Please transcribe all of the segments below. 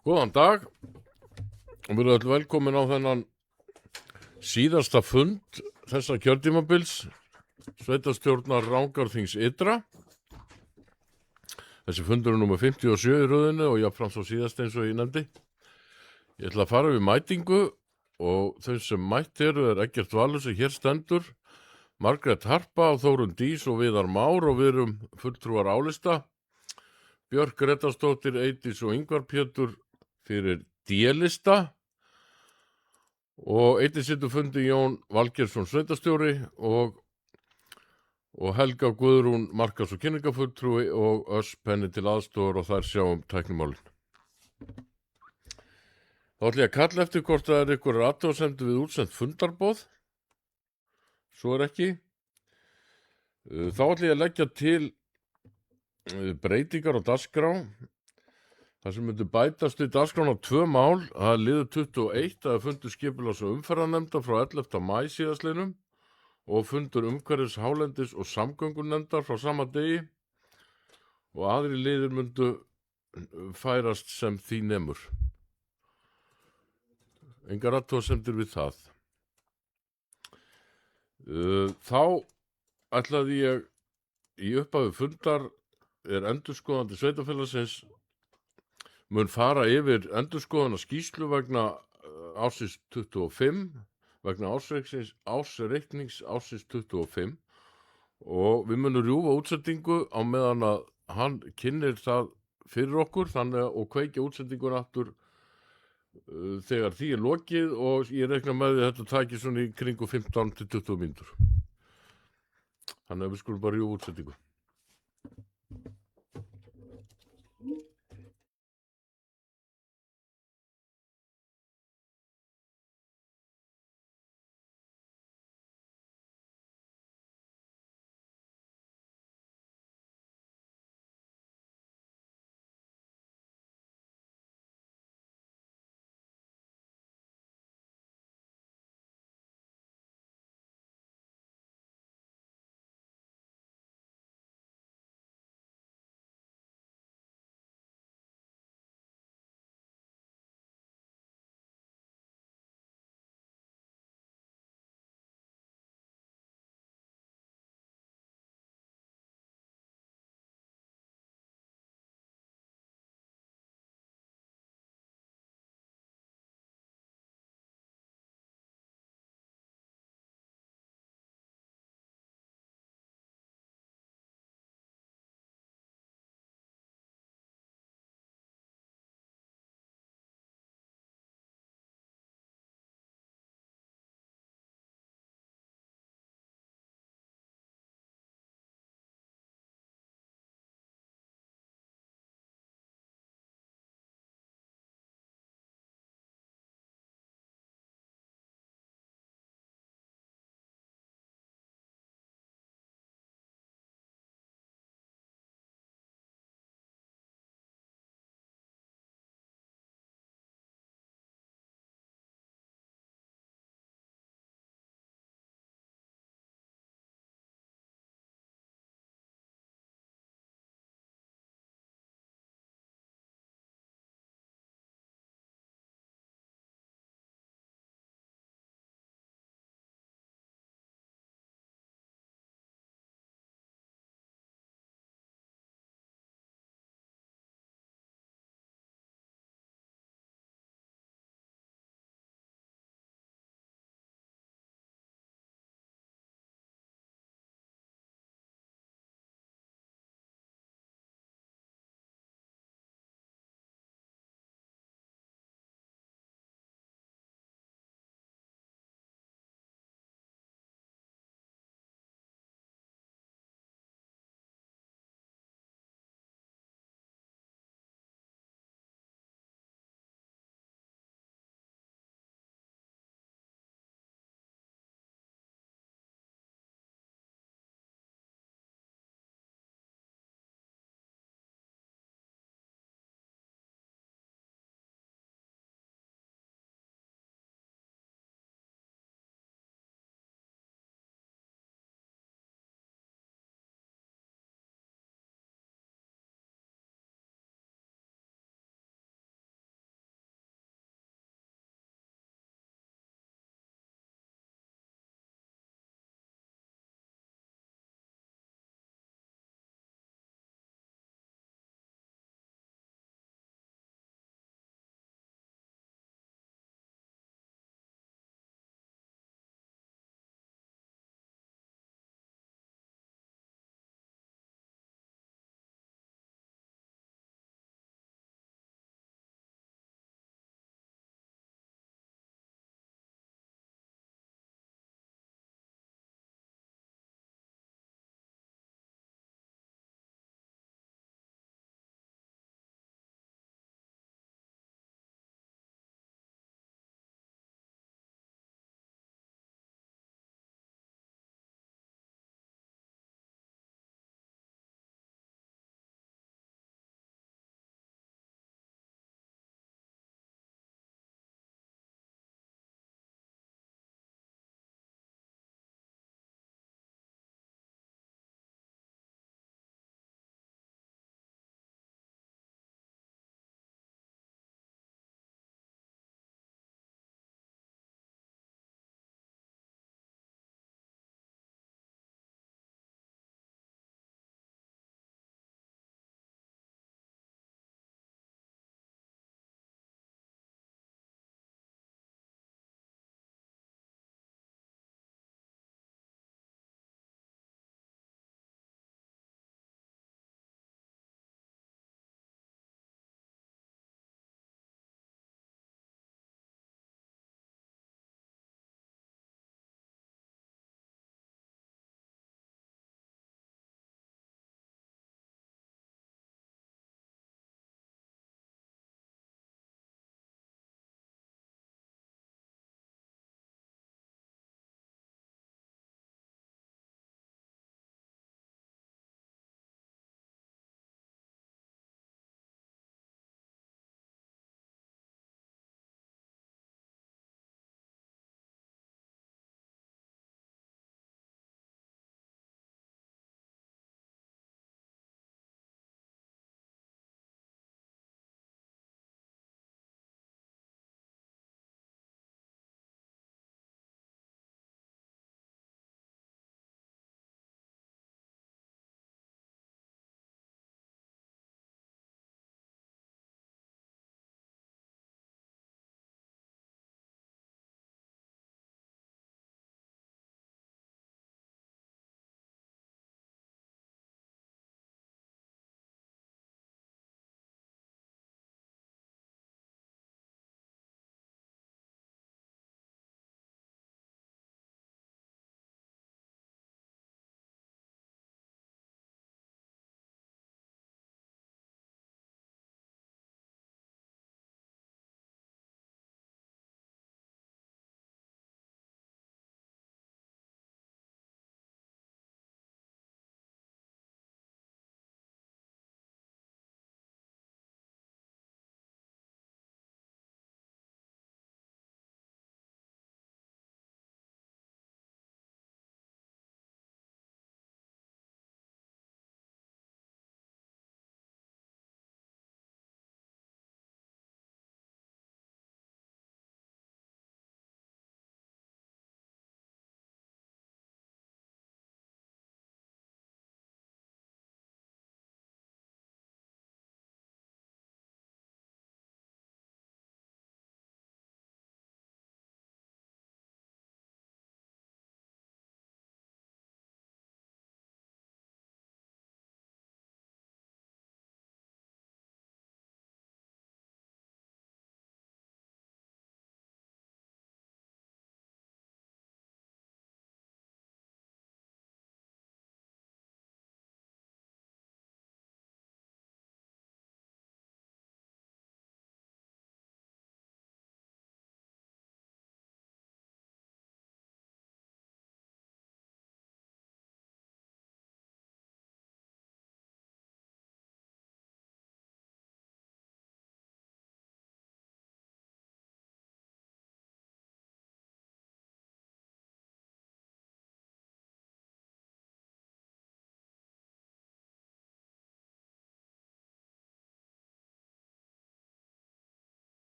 Góðan dag og við erum öll velkomin á þennan síðasta fund þessa kjörtímabils sveitarstjórnar Rangárþings ytra. Þessi fundur er númer 57 í röðinu og jafnframt svo síðast eins og ég nefndi. Ég ætla að fara við mætingu og þau sem mætt eru Eggert Valur sem hér stendur, Margrét Harpa og Þórunn Dís og Viðar Már og við erum fulltrúar álista. Björk Grétarsdóttir, Eydís og Ingvar Pétur fyrir D-lista og einnig situr fundi Jón Valgeirsson sveitarstjóri og Helga Guðrún markas- og kynningafulltrúi og Penni til aðstoðar og þær sjá tæknimálin. Þá ætla ég að kalla eftir hvort það er ykkur athugasemdir við útsent fundarboð. Svo er ekki. Þá ætla ég að leggja til breytingar á dagskrá. Það sem myndi bætast í dagskrána 2 mál, það er liður 21, það er fundur skipulags- og umferðarnefndar frá 11. maí síðastliðnum og fundur umhverfis hálendis og samgöngunefndar frá sama degi og aðri liðir myndu færast sem því nemur. Engar athugasemdir við það. Þá ætlaði ég í upphafi fundar endurskoðandi sveitarfélagsins mun fara yfir endurskoðana skýrslu vegna ársins 25, vegna ársreiknings ársins 25 og við munum rjúfa útsendingu á meðan að hann kynnir það fyrir okkur og kveikja útsendingun aftur þegar því er lokið og ég reikna með því að þetta taki svona í kringu 15 til 20 mínútur. Þannig að við skulum bara rjúfa útsendingu.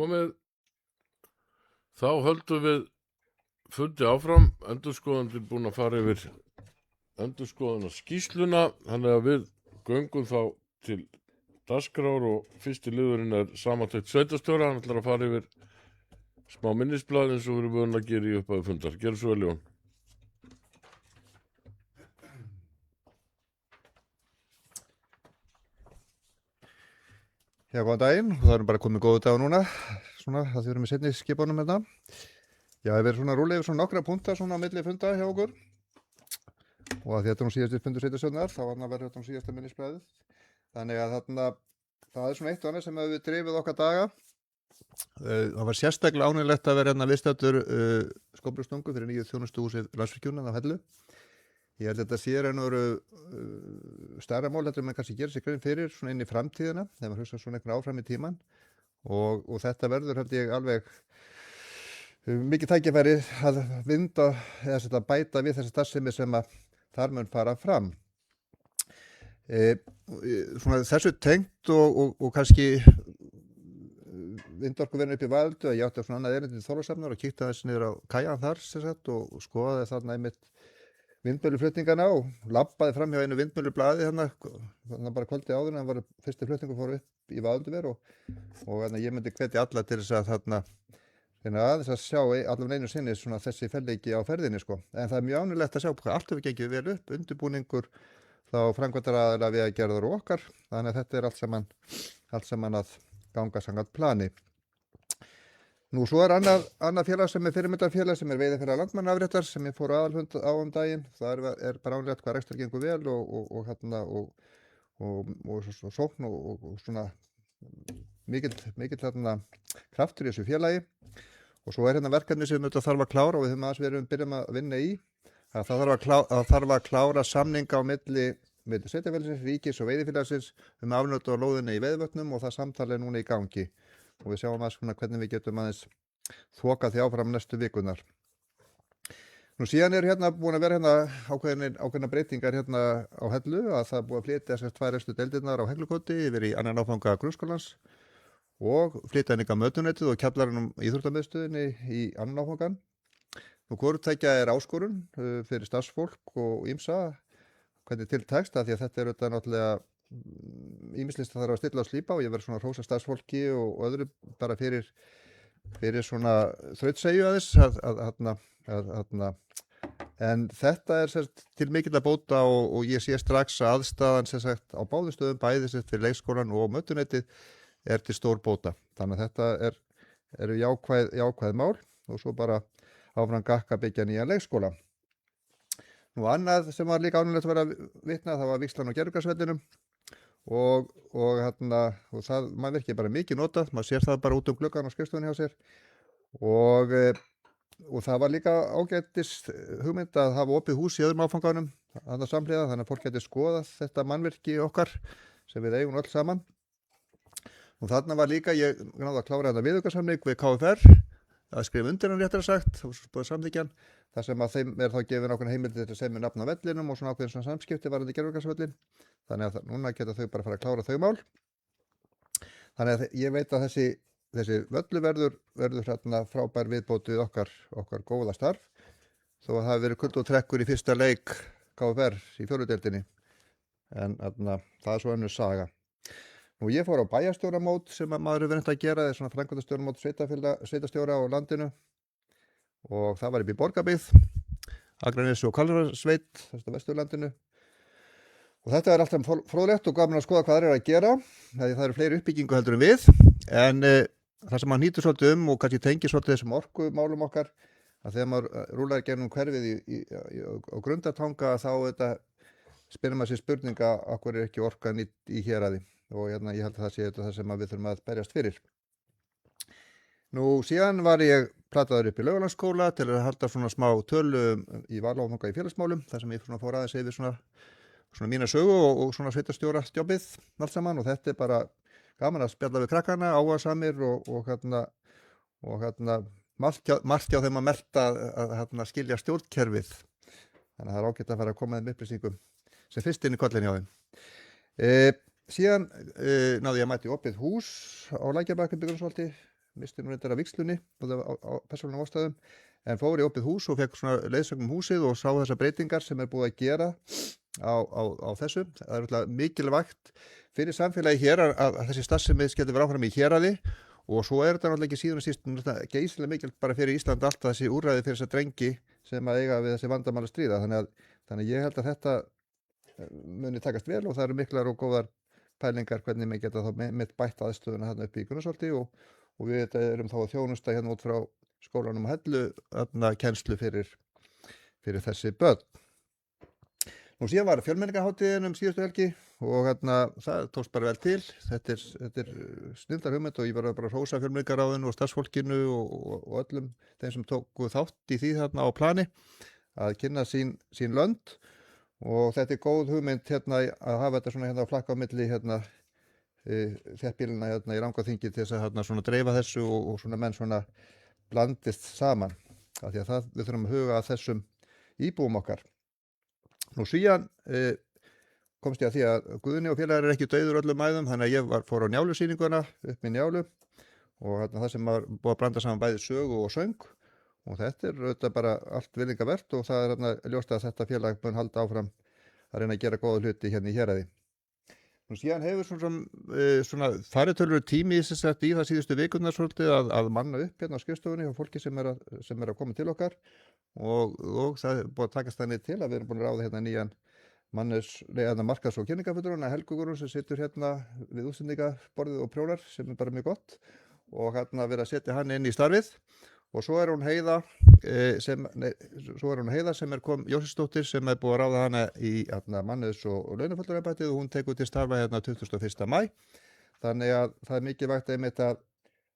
komið. Þá höldum við fundi áfram. Endurskoðandi búin að fara yfir endurskoðuna skýrsluna. Þannig að við göngum þá til dagskrár og fyrsti liðurinn er samantekt sveitarstjóra. Hann ætlar að fara yfir smá minnisblað eins og við erum vöðin að gera í upphafi fundar. Gerðu svo vel, Jón. Já, góðan daginn. Það er bara komið góðu dag núna, svona, það þið erum í seinni skipunum hérna. Já, það verður svona rúlega yfir svona nokkra punta svona á milli funda hjá okkur. Og að þetta nú síðasti fundur sveitarstjórnar, þá verður þetta nú síðasta minnisblaðið. Þannig að þarna, það er svona eitt og annað sem hefur drifið okkar daga. Það var sérstaklega ánægilegt að vera hérna viðstaddur Skóflustungu fyrir nýju þjónustuhúsi Landsvirkjunar á Hellu. Ég held að þetta sé raun og veru stærra mál heldur en maður kannski gerir sig grein fyrir svona inn í framtíðina þegar maður hugsa svona einhvern áfram í tíman og þetta verður held ég alveg mikið tækifæri að vinda eða að bæta við þessi starfsemi sem að þar mun fara fram. Svona þessu tengt og kannski vindorkuverinu upp í Valdu að ég átti svona annað erindi til Þorlákshafnar og kíkti aðeins niður á kajan þar og skoðaði þarna einmitt vindmylluflutningana og labbaði fram hjá einu vindmyllublaði þannig bara kvöldi áður en það var fyrsti flutningur fór upp í Vaðalduver og ég myndi hvetja alla til þess að aðeins að sjá allavega einu sinni svona þessi ferleiki á ferðinni sko. En það er mjög ánægilegt að sjá hvað allt hefur gengið vel upp, undirbúningur þá framkvæmdaraðilar við að gera það okkar, þannig að þetta er allt saman að ganga samkvæmt plani. Nú svo er annað félag sem er fyrirmyndarfélag sem er Veiðifélag Landmannaafréttar sem ég fór aðalfund á daginn. Það er bara ánægilegt hvað rekstur gengur vel og sókn og svona mikill kraftur í þessu félagi. Og svo er hérna verkefni sem þetta þarf að klára og við höfum aðeins verið byrjum að vinna í. Það þarf að klára samninga á milli sveitarfélagsins, ríkis og veiðifélagsins afnot á lóðinni í Veiðivötnum og það samtal er núna í gangi. Og við sjáum aðeins hvernig við getum aðeins þokað því áfram næstu vikunar. Nú síðan er hérna búin að vera ákveðnar breytingar hérna á Hellu að það er búið að flytja þessar 2 efstu deildirnar á Heglukoti yfir í annan áfanga grunnskólans og flytja inn ykkar mötuneytið og kjallaranum íþróttamiðstöðinni í annan áfangan. Nú hvorutækja er áskorun fyrir starfsfólk og ýmsa hvernig til tekst því að þetta er auðvitað náttúrulega ýmislegt þarf að stilla á slípa og ég verður svona að hrósa starfsfólki og öðru bara fyrir svona þrautsegju en þetta er til mikill að bóta og ég sé strax að aðstaðan á báðum stöðum bæði fyrir leikskólan og mötuneytið er til stór bóta. Þannig að þetta eru jákvæð mál og svo bara áfram gakka byggja nýjan leikskóla. Nú annað sem var líka ánægilegt að vera vitna það var vígslan á Gerðugarsvellinum og það maður virkið bara mikið notað, maður sér það bara út gluggann á skrifstofunni hjá sér og það var líka ágætis hugmynd að hafa opið hús í öðrum áfanganum samhliða þannig að fólk geti skoðað þetta mannvirki okkar sem við eigum öll saman og þarna var líka ég náði að klára þetta viðaukasamning við KFR að skrifa undir hann réttar sagt og svo samþykkjan þar sem að þeim þá gefin ákveðna heimildir til að segja með nafn á vellinum og svona ákveðin svona samskipti varðandi Gerðugarsvöllin. Þannig að núna geta þau bara að fara að klára þau mál. Þannig að ég veit að þessi völlu verður hérna frábær viðbótið okkar góða starf þó að það hafi verið kulda og trekkur í fyrsta leik KFR í 4. deildinni. En það er svo önnur saga. Nú ég fór á bæjarstjóramót sem maður hefur reynt að gera, það er svona framkvæmdastjóramót sveitarstjóra á landinu og það var upp í Borgarbyggð, Akranesi og Kalvarsveit, þetta Vesturlandinu. Og þetta er alltaf fróðlegt og gaman að skoða hvað það er að gera, það eru fleiri uppbyggingu heldur en við, en það sem maður nýtur svolítið og kannski tengir svolítið þessum orkumálum okkar, að þegar maður rúlar gennum hverfið á Grundartanga þá spyrir maður sér spurninga okkur er ekki orka nýtt í héraði og ég held að það sé það sem við þurfum að berjast fyrir. Nú síðan var ég plataður upp í Laugalandsskóla til að halda svona smá tölu í valáfanga í félagsmálum þar sem ég fór aðeins yfir svona mína sögu og svona sveitarstjóra stjópið allt saman og þetta er bara gaman að spjalla við krakkana, áhugasamir og margt hjá þeim að melta að skilja stjórnkerfið. Þannig að það er ágætt að fara að koma þeim upplýsingum sem fyrst inn í kollin hjá þeim. Síðan náði ég að mæta í opið hús á Lækjarbakka Byggunarsholti misti nú reyndar af vígslunni á persónulegum ástæðum, en fór í opið hús og fekk svona leiðsögnum húsið og sá þessar breytingar sem búið að gera á þessu. Það er náttúrulega mikilvægt fyrir samfélagi hér að þessi starfsemi skyldi vera áfram í héraði, og svo er þetta náttúrulega ekki síðan og síst geysilega mikilvægt bara fyrir Ísland alltaf þessi úrræði fyrir þessa drengi sem að eiga við þessi vandamál að stríða. Þannig að ég held að þetta muni takast vel, og það eru miklar og góðar pælingar hvernig við geta þá með bætt aðstöðuna þarna upp í Gunnarsholti, og við erum þá að þjónusta hérna út frá skólanum á Hellu kennslu fyrir þessi börn. Nú síðan var fjölmenningarhátíðin síðustu helgi og það tókst bara vel til. Þetta er snilldar hugmynd, og ég var bara að hrósa fjölmenningarráðinu og starfsfólkinu og öllum þeim sem tóku þátt í því þarna á plani að kynna sín lönd. Og þetta er góð hugmynd að hafa þetta svona á flakka á milli þéttbýlina í Rangárþingi til þess að svona dreifa þessu og svona menn svona blandist saman, af því að við þurfum að huga að þessum íbúum okkar. Nú síðan komst ég að því að Guðni og félagar er ekki dauður öllum æðum, þannig að ég fór á Njálusýninguna upp í Njálu, og það sem var búið að blanda saman bæði sögu og söng, og þetta er auðvitað bara allt viljingavert, og það er ljóst að þetta félag mun halda áfram að reyna að gera góða hluti hérna í héraði. Nú síðan hefur svona farið tölur tími í það síðustu vikurnar svolítið að manna upp hérna á skrifstofunni og fólki sem er að koma til okkar, og það er búið að takast þannig til að við erum búin að ráða hérna nýjan markaðs- og kynningafulltrúa, Helgu Guðrún, sem situr hérna við útsendingaborðið og prjólar, sem er bara mjög gott, og verið að setja hann inn í starfið. Og svo er hún Heiða sem Jósefsdóttir, sem er búið að ráða hana í mannauðs- og launafulltrúaembættið, og hún tekur til starfa hérna 21. maí. Þannig að það er mikilvægt einmitt að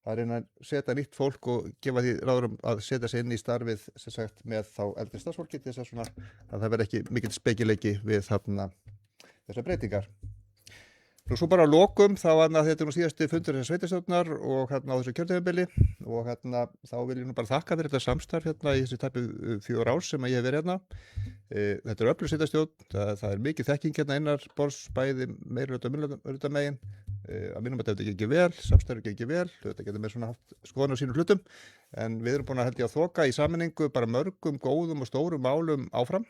reyna að setja nýtt fólk og gefa því ráðum að setja sig inn í starfið sem sagt með þá eldri starfsfólki, til þess að það verði ekki mikill spekileiki við þessar breytingar. Nú svo bara að lokum, þetta er nú síðasti fundur þessar sveitarstjórnar og á þessu kjörtímabili, og þá vil ég nú bara þakka fyrir þetta samstarf í þessi tæpu 4 ár sem ég hef verið hérna. Þetta er öflug sveitarstjórn, það er mikið þekking hérna innar borðs, bæði meirihluta og minnihluta megin. Að mínum að þetta ekki vel, samstarfið ekki vel, þetta getur með svona haft skoðan á sínum hlutum, en við erum búin að held ég að þoka í sammenningu bara mörgum góðum og stórum málum áfram,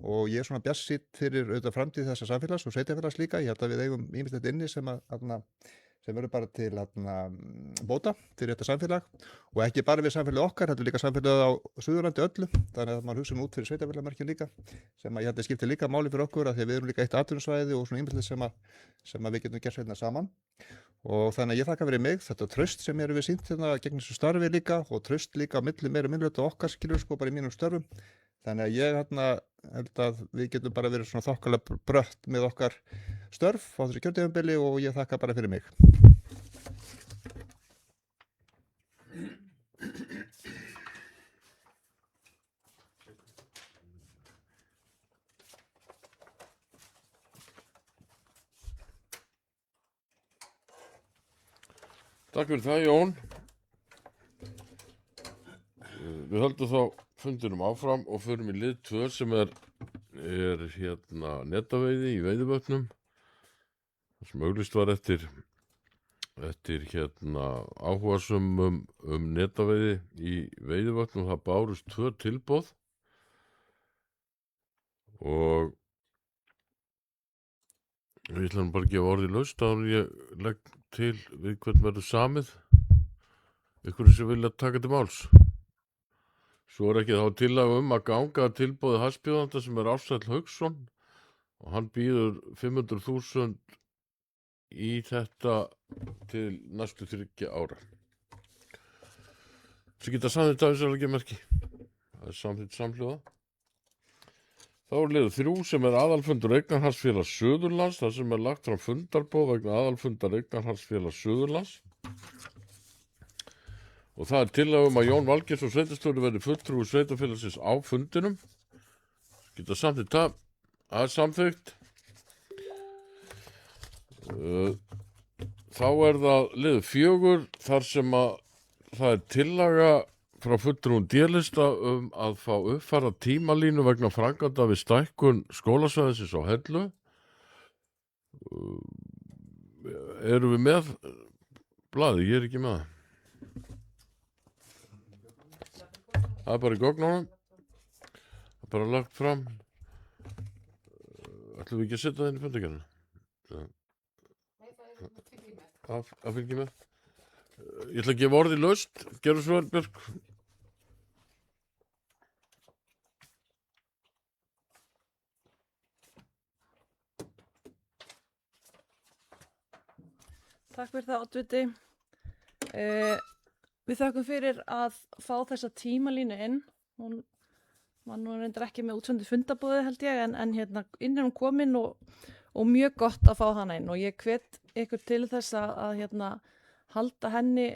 og ég er svona bjartsýnn fyrir auðvitað framtíð þessa samfélags og sveitarfélags líka. Ég held að við eigum ýmislegt inni sem verður bara til bóta fyrir þetta samfélag, og ekki bara við samfélagið okkar, heldur líka samfélagið á Suðurlandi öllu, þannig að maður hugsa út fyrir sveitarfélagmerkin líka, sem ég held að skipti líka máli fyrir okkur, af því að við erum líka eitt atvinnusvæði og svona ýmislegt sem við getum gert hérna saman. Og þannig að ég þakka fyrir mig, þetta traust sem við sýnt hérna gegn þessu starfi líka, og traust líka á milli meira minnihluta okkar, skilur bara í mínum störfum. Þannig að ég held að við getum bara verið svona þokkalega brött með okkar störf á þessu kjörtímabili, og ég þakka bara fyrir mig. Takk fyrir það, Jón. Við höldum þá fundinum áfram og förum í lið 2 sem er hérna netaveiði í Veiðivötnum, sem auglýst var eftir hérna áhugasömum netaveiði í Veiðivötnum. Það bárust 2 tilboð, og ég ætla bara að gefa orðið laust áður en ég legg til við hvern verður samið, ykkur sem vilja taka til máls. Svo er ekki þá tillaga að ganga að tilboði hæstbjóðanda, sem er Ársæll Hauksson, og hann býður 500.000 í þetta til næstu 3 ára. Svo geta samþykkt afsæðlega merki. Það er samþykkt samhljóða. Þá er liður 3 sem er aðalfundur Eignarhaldsfélags Suðurlands, þar sem er lagt fram fundarboð vegna aðalfundar Eignarhaldsfélags Suðurlands. Og það er tillaga að Jón Valgeirsson sveitarstjóri verði fulltrúi sveitarfélagsins á fundinum. Geta samþykkt það. Það er samþykkt. Þá er það liður 4, þar sem það er tillaga frá fulltrúum D-lista að fá uppfæra tímalínu vegna framkvæmda við stækkun skólasvæðisins á Hellu. Erum við með blaðið? Ég er ekki með það. Það er bara í gögnunum. Það er bara lagt fram. Ætlum við ekki að setja það inn í fundargerðina? Það fylgir með. Ég ætla að gefa orðið laust. Gerðu svo vel, Björk. Takk fyrir það, oddviti. Við þakkum fyrir að fá þessa tímalínu inn. Hún var nú reyndar ekki með útsendu fundabóði held ég, en hérna inn er hún komin og mjög gott að fá hana inn. Og ég hvet ykkur til þess að hérna halda henni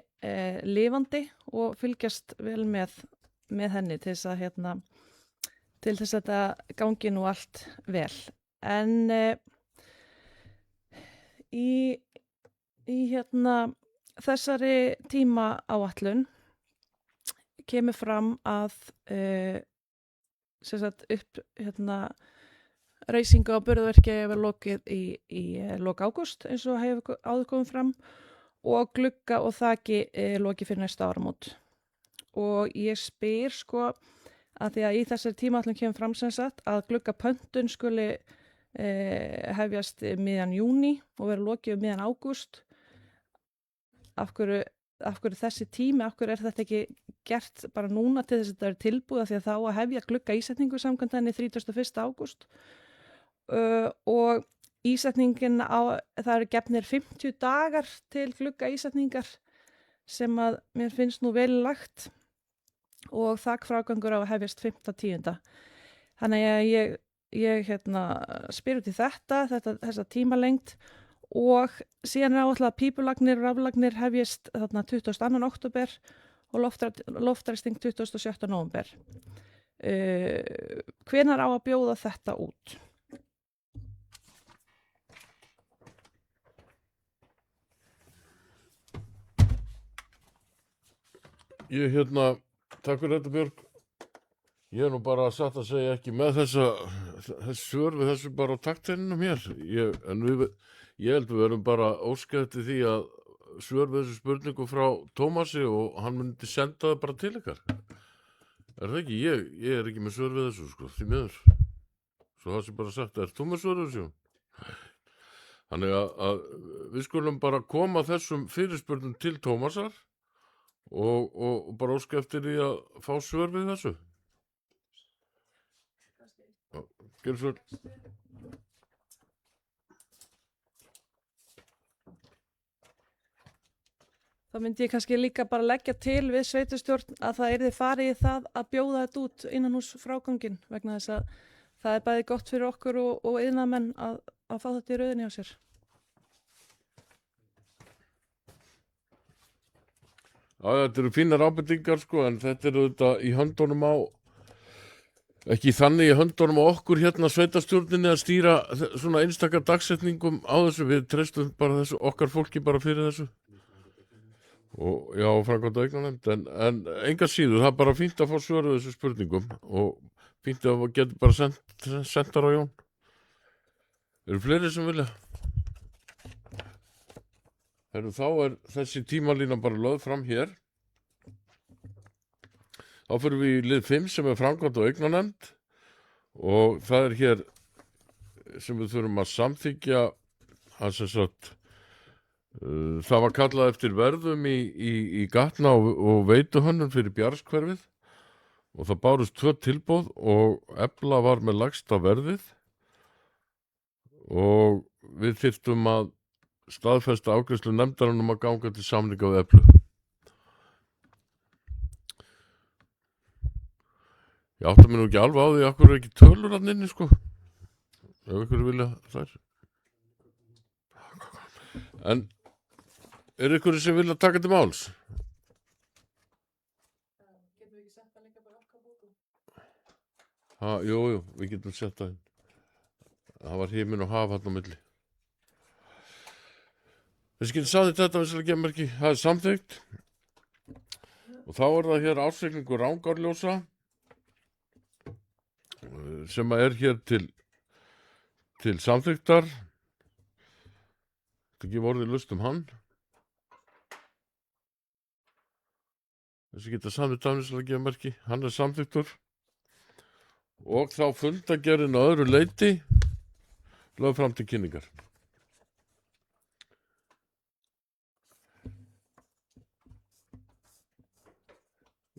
lifandi og fylgjast vel með henni til þess að hérna til þess að þetta gangi nú allt vel. En í hérna þessari tímaáætlun kemur fram að sem sagt upp hérna reysingu á burðarverki hefur lokið í lok ágúst eins og hefur áður komið fram og glugga og þaki lokið fyrir næsta áramót. Og ég spyr sko að því að í þessari tímaáætlun kemur fram sem sagt að glugga pöntun skuli hefjast miðjan júní og vera lokið miðjan ágúst. Af hverju þessi tími, af hverju er þetta ekki gert bara núna til þess að þetta er tilbúið því að þá að hefja glugga ísetningu samkvæmt henni 31. ágúst og ísetningin það eru gefnir 50 dagar til glugga ísetningar sem að mér finnst nú vel lagt og þakfrágangur á að hefjast 5.10. Þannig að ég hérna spyr út í þessa tímalengd og síðan er áætlað að pípulagnir og raflagnir hefjist þarna 22. október og loftræsting 27. nóvember. Hvenær á að bjóða þetta út? Takk fyrir þetta, Björk. Ég er nú bara satt að segja ekki með þessi svör við þessu bara á taktinum hér. Ég held við verðum bara óskað eftir því að svör við þessu spurningu frá Tómasi og hann myndi senda það bara til ykkar. Er það ekki? Ég er ekki með svör við þessu, sko, því miður. Svo það sé bara sagt, er þú með svör við þessu? Þannig að við skulum bara koma þessum fyrirspurnum til Tómasar og bara óska eftir því að fá svör við þessu. Gerðu svo vel. Þá myndi ég kannski líka bara leggja til við sveitarstjórn að það yrði farið í það að bjóða þetta út innan hús fráganginn vegna þess að það er bæði gott fyrir okkur og iðnaðarmenn að fá þetta í rauðinni á sér. Já, þetta eru fínar ábendingar sko, en þetta eru þetta í höndunum á, ekki þannig í höndunum á okkur hérna sveitarstjórninni að stýra svona einstakar dagsetningum á þessu, við treystum bara þessu, okkar fólki bara fyrir þessu. Og já, framkvæmd og eignarnefnd, en enga síður, það er bara fínt að fá svör við þessu spurningum og fínt að geta bara sendar á Jón. Eru fleiri sem vilja? Þá er þessi tímalína bara lögð fram hér. Þá fyrir við í lið 5 sem er framkvæmd og eignarnefnd og það er hér sem við þurfum að samþykkja að sem sagt það var kallað eftir verðum í gatna og veituhönnun fyrir Bjargshverfið og það bárust 2 tilboð og Efla var með lægsta verðið og við þyrftum að staðfesta afgreiðslu nefndarinnar að ganga til samninga við Eflu. Ég átta mig nú ekki alveg á því að hverju ekki tölur hann inni sko, ef ykkur vilja þær. En er ykkur sem vilja taka til máls? Getum við ekki sett það líka bara okkar bókum? Jú, við getum sett það inn. Það var himinn og haf hann á milli. Við getum sagði þetta við svolítið gemmerki, það er samþykkt. Og þá er það hér ársreikningur Rangárljósa sem er hér til samþykktar. Þetta ekki vorðið lust hann. þessi geta samþykkt afnýsla geðmerki, hann er samþyktur og þá fundagerðin að öðru leyti lögð fram til kynningar.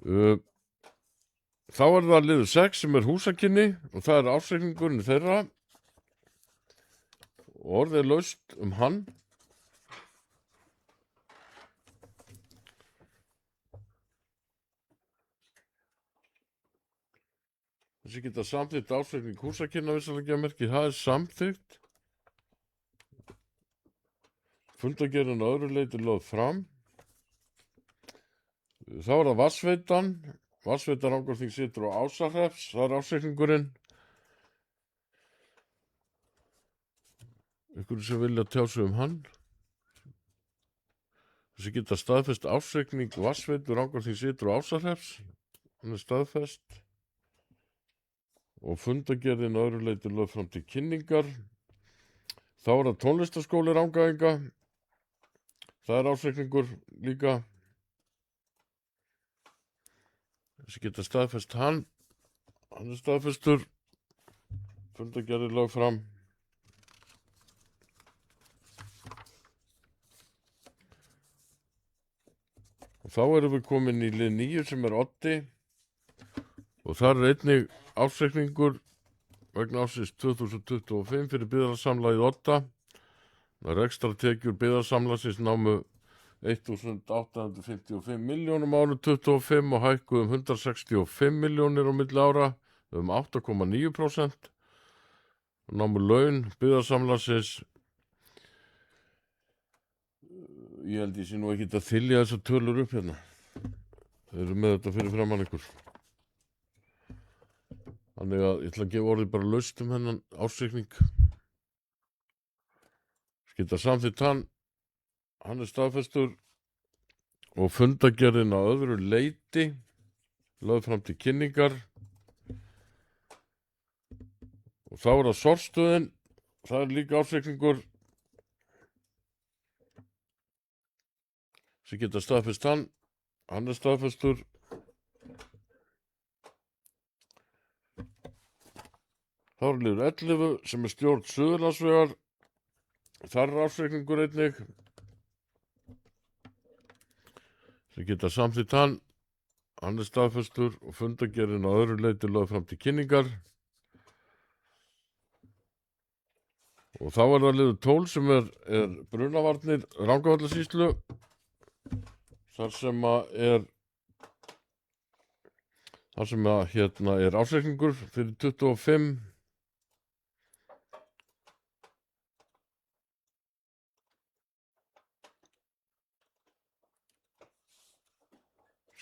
Þá er það liður 6 sem er húsakynni og það er ársreikningurinn þeirra og orðið er laust hann. Þessi geta samþykkt ársreikning húsakynna geðmerki, það er samþykkt. Fundagerðin að öðru leyti lögð fram. Þá er það Vatnsveitan. Vatnsveitan Rangárþing situr á Ásarhrepps, það er ársreikningurinn. Ykkur sem vilja tjá sig hann. Þessi geta staðfest ársreikning Vatnsveitu Rangárþing situr á Ásarhrepps, hann er staðfest. Og fundagerðin að öðru leyti lögð fram til kynningar. Þá er það tónlistarskóli Rangæinga, það er ársreikningur líka. Þessi geta staðfest hann er staðfestur, fundagerðin lögð fram. Og þá erum við komin í lið 9 sem er Oddi og þar er einnig ársreikningur vegna ársins 2025 fyrir byggðarsamlagið Odda. Rekstrartekjur byggðarsamlagsins námu 1.855 milljónum árið 25 og hækkuðu 165 milljónir á milli ára 8,9%. Námu laun byggðarsamlagsins, ég held ég sé nú ekki að þylja þessar tölur upp hérna. Þeir eru með þetta fyrir framan ykkur. Þannig að ég ætla að gefa orðið bara laust hennan ársreikning. Geta samþykkt hann er staðfestur og fundagerðin að öðru leyti lögð fram til kynningar. Og þá er það Sorpstöðin, það er líka ársreikningur. Sem geta staðfest hann er staðfestur. Þá er liður 11 sem er stjórn Suðurlandsvegar, þar er ársreikningur einnig. Sem geta samþykkt hann er staðfestur og fundagerðin að öðru leyti lögð fram til kynningar. Og þá er það liður 12 sem er brunavarnir Rangárvallasýslu, þar sem er ársreikningur fyrir 25.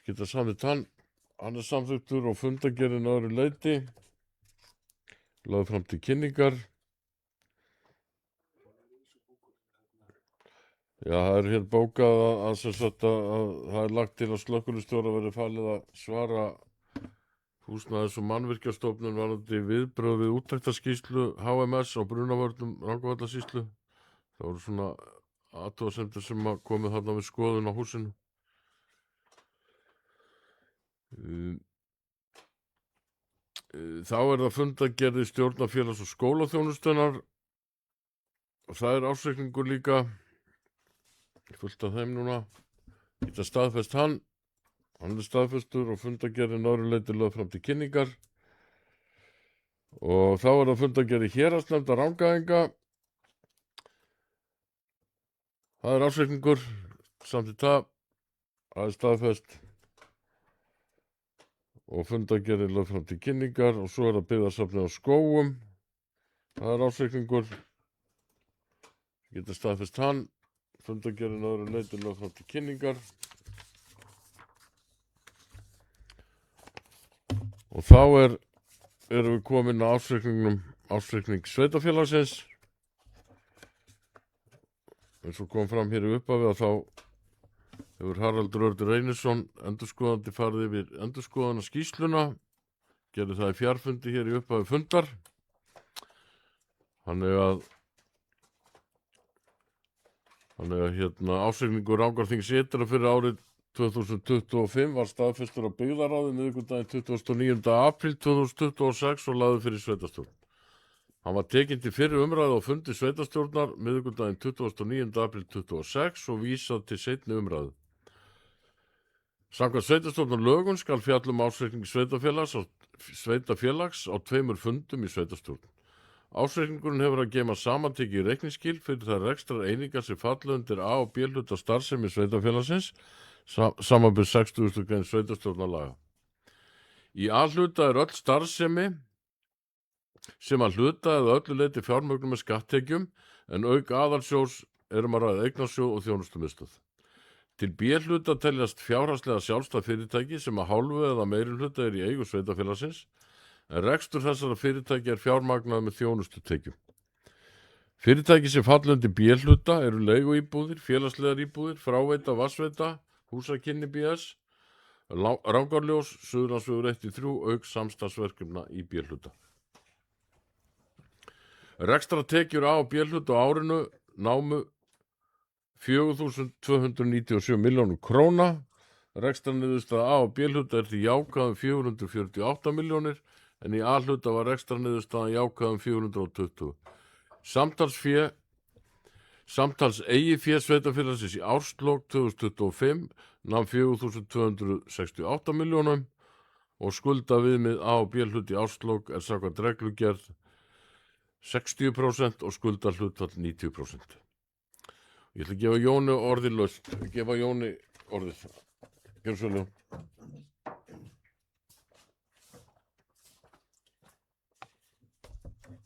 Geta samþykkt hann er samþyktur og fundagerðin að öðru leyti lögð fram til kynningar. Já, það er hér bókað að það er lagt til að slökkvilistjóra verði falið að svara Húsnæðis- og mannvirkjastofnun varðandi viðbrögð við úttektarskýrslu HMS á brunavörnum Rangárvallasýslu. Það voru svona athugasemdir sem komið þarna við skoðun á húsinu. Þá er það fundagerði stjórnar félags- og skólaþjónustunnar og það er ársreikningur líka, fullt af þeim núna. Geta staðfest hann er staðfestur og fundagerðin öðru leyti lögð fram til kynningar. Og þá er það fundagerði héraðsnefndar Rangæinga, það er ársreikningur, samþykkt það er staðfest og fundagerðin lögð fram til kynningar. Og svo er það byggðarsafnið á Skógum, það er ársreikningur, geta staðfest hann, fundagerðin öðru leyti lögð fram til kynningar. Og þá erum við komin að ársreikning sveitafélagsins. Eins og kom fram hér í upphafi að þá hefur Haraldur Örn Reynisson endurskoðandi farið yfir endurskoðana skýrsluna, gerði það í fjarfundi hér í upphafi fundar. Þannig að ársreikningur Rangárþings ytra fyrir árið 2025 var staðfestur á byggðaráði miðvikudaginn 29. apríl 2026 og lagður fyrir sveitarstjórn. Hann var tekinn til fyrri umræðu á fundi sveitarstjórnar miðvikudaginn 29. apríl 2026 og vísað til seinni umræðu. Samkvæmt sveitarstjórnarlögum skal fjalla ársreikning sveitafélags á 2 fundum í sveitarstjórn. Ársreikningurinn hefur að geyma samantekið reikningsskil fyrir þær rekstrar einingar sem falla undir A og B hluta starfsemi sveitafélagsins, samanber 60. grein sveitarstjórnarlaga. Í A-hluta er öll starfsemi sem að hluta eða öllu leyti fjármögnum með skatttekjum, en auk aðalsjós að ræða eignarsjóð og þjónustumiðstöð. Til B-hluta teljast fjárhagslega sjálfstæð fyrirtæki sem að hálfu eða meiri hluta er í eigu sveitafélagsins, en rekstur þessara fyrirtæki er fjármagnað með þjónustutekjum. Fyrirtæki sem falla undir B-hluta eru leiguíbúðir, félagslegar íbúðir, fráveita, vatnsveita, húsakynni BS, Rangárljós, Suðurlandsvegur 1-3 auk samstarfsverkefna í B-hluta. Rekstratekjur A og B-hluta á árinu námu 4.297 milljónum króna. Rekstrarniðurstaða A og B-hluta er því jákvæð 448 milljónir, en í A-hluta var rekstrarniðurstaðan jákvæð 420. Samtals eigið fé sveitafélagsins í árslok 2025 nam 4.268 milljónum og skuldaviðmið A og B-hluti í árslok er samkvæmt reglugerð 60% og skuldahlutfall 90%. Ég ætla að gefa Jóni orðið laust. Gefa Jóni orðið. Gjörðu svo ljó.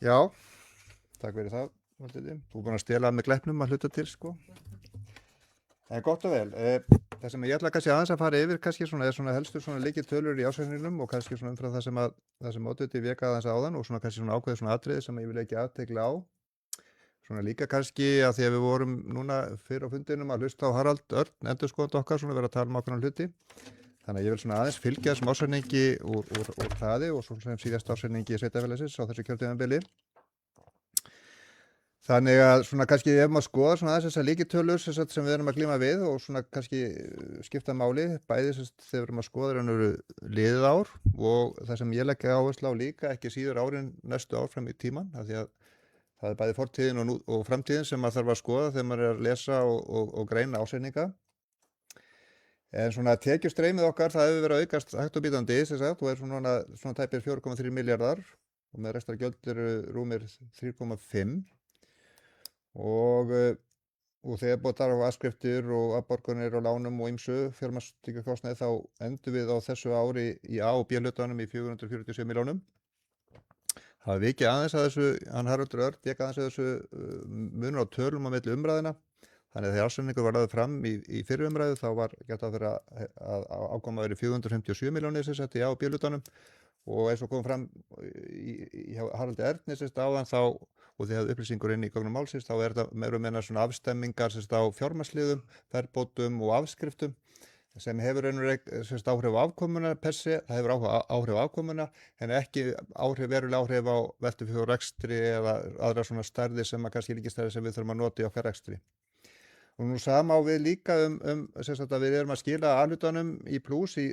Já, takk fyrir það, Valdiði. Þú er búin að stela með gleppnum að hluta til, sko. En gott og vel. Það sem ég ætla kannski aðeins að fara yfir kannski svona, er svona helstu svona lykiltölur í ársreikningnum og kannski svona umfram það sem Oddviti vék aðeins áðan og svona kannski svona ákveðið svona atriði sem ég vil ekki athygli á. Svona líka kannski að því að við vorum núna fyrir á fundinum að hlusta á Harald Örn, endurskoðandi okkar, svona vera að tala um ákveðna hluti. Þannig að ég vil svona aðeins fylgja þessum ársreikningi úr hraði og svona sem síðast ársreikningi sveitafélagsins á þessu kjörtímabili. Þannig að svona kannski ef maður skoðar svona aðeins þessar lykiltölur sem við erum að glíma við og svona kannski skipta máli, bæði þegar við erum að skoða raunveru liðið ár og það sem ég legg áherslu á líka ekki síður árin næstu ár fram í tíman, af því að það er bæði fortíðin og framtíðin sem maður þarf að skoða þegar maður er að lesa og greina ársreikninga. En svona tekjustreymið okkar, það hefur verið að aukast hægt og bítandi, og er svona tæpir 4,3 milljarðar og með rekstrargjöld eru rúmir 3,5 og þegar búið þar á afskriftir og afborganir og lánum og ýmsu fjármagnstekjukostnaði þá endum við á þessu ári í A og B hlutanum í 447 milljónum. Það við ekki aðeins að þessu, hann Haraldur Örn, ekki aðeins að þessu munur á tölum á milli umræðina. Þannig að þegar ársreikningur var lagður fram í fyrri umræðu þá var gert að vera að ákoma verið 457 milljónir sem sett í A og B hlutanum og eins og kom fram í Haraldi Erni áðan þá og því að upplýsingur inn í gögnum málsins þá er þetta meira meina svona afstemmingar á fjármagnsliðum, verðbótum og afskriftum sem hefur áhrif á afkomuna per se, það hefur áhrif á afkomuna en ekki verulega áhrif á veltufjár rekstri eða aðra svona stærði sem kannski ríkistærði sem við þurfum að nota í okkar rekstri. Og nú sama á við líka að við erum að skila A-hlutanum í plús í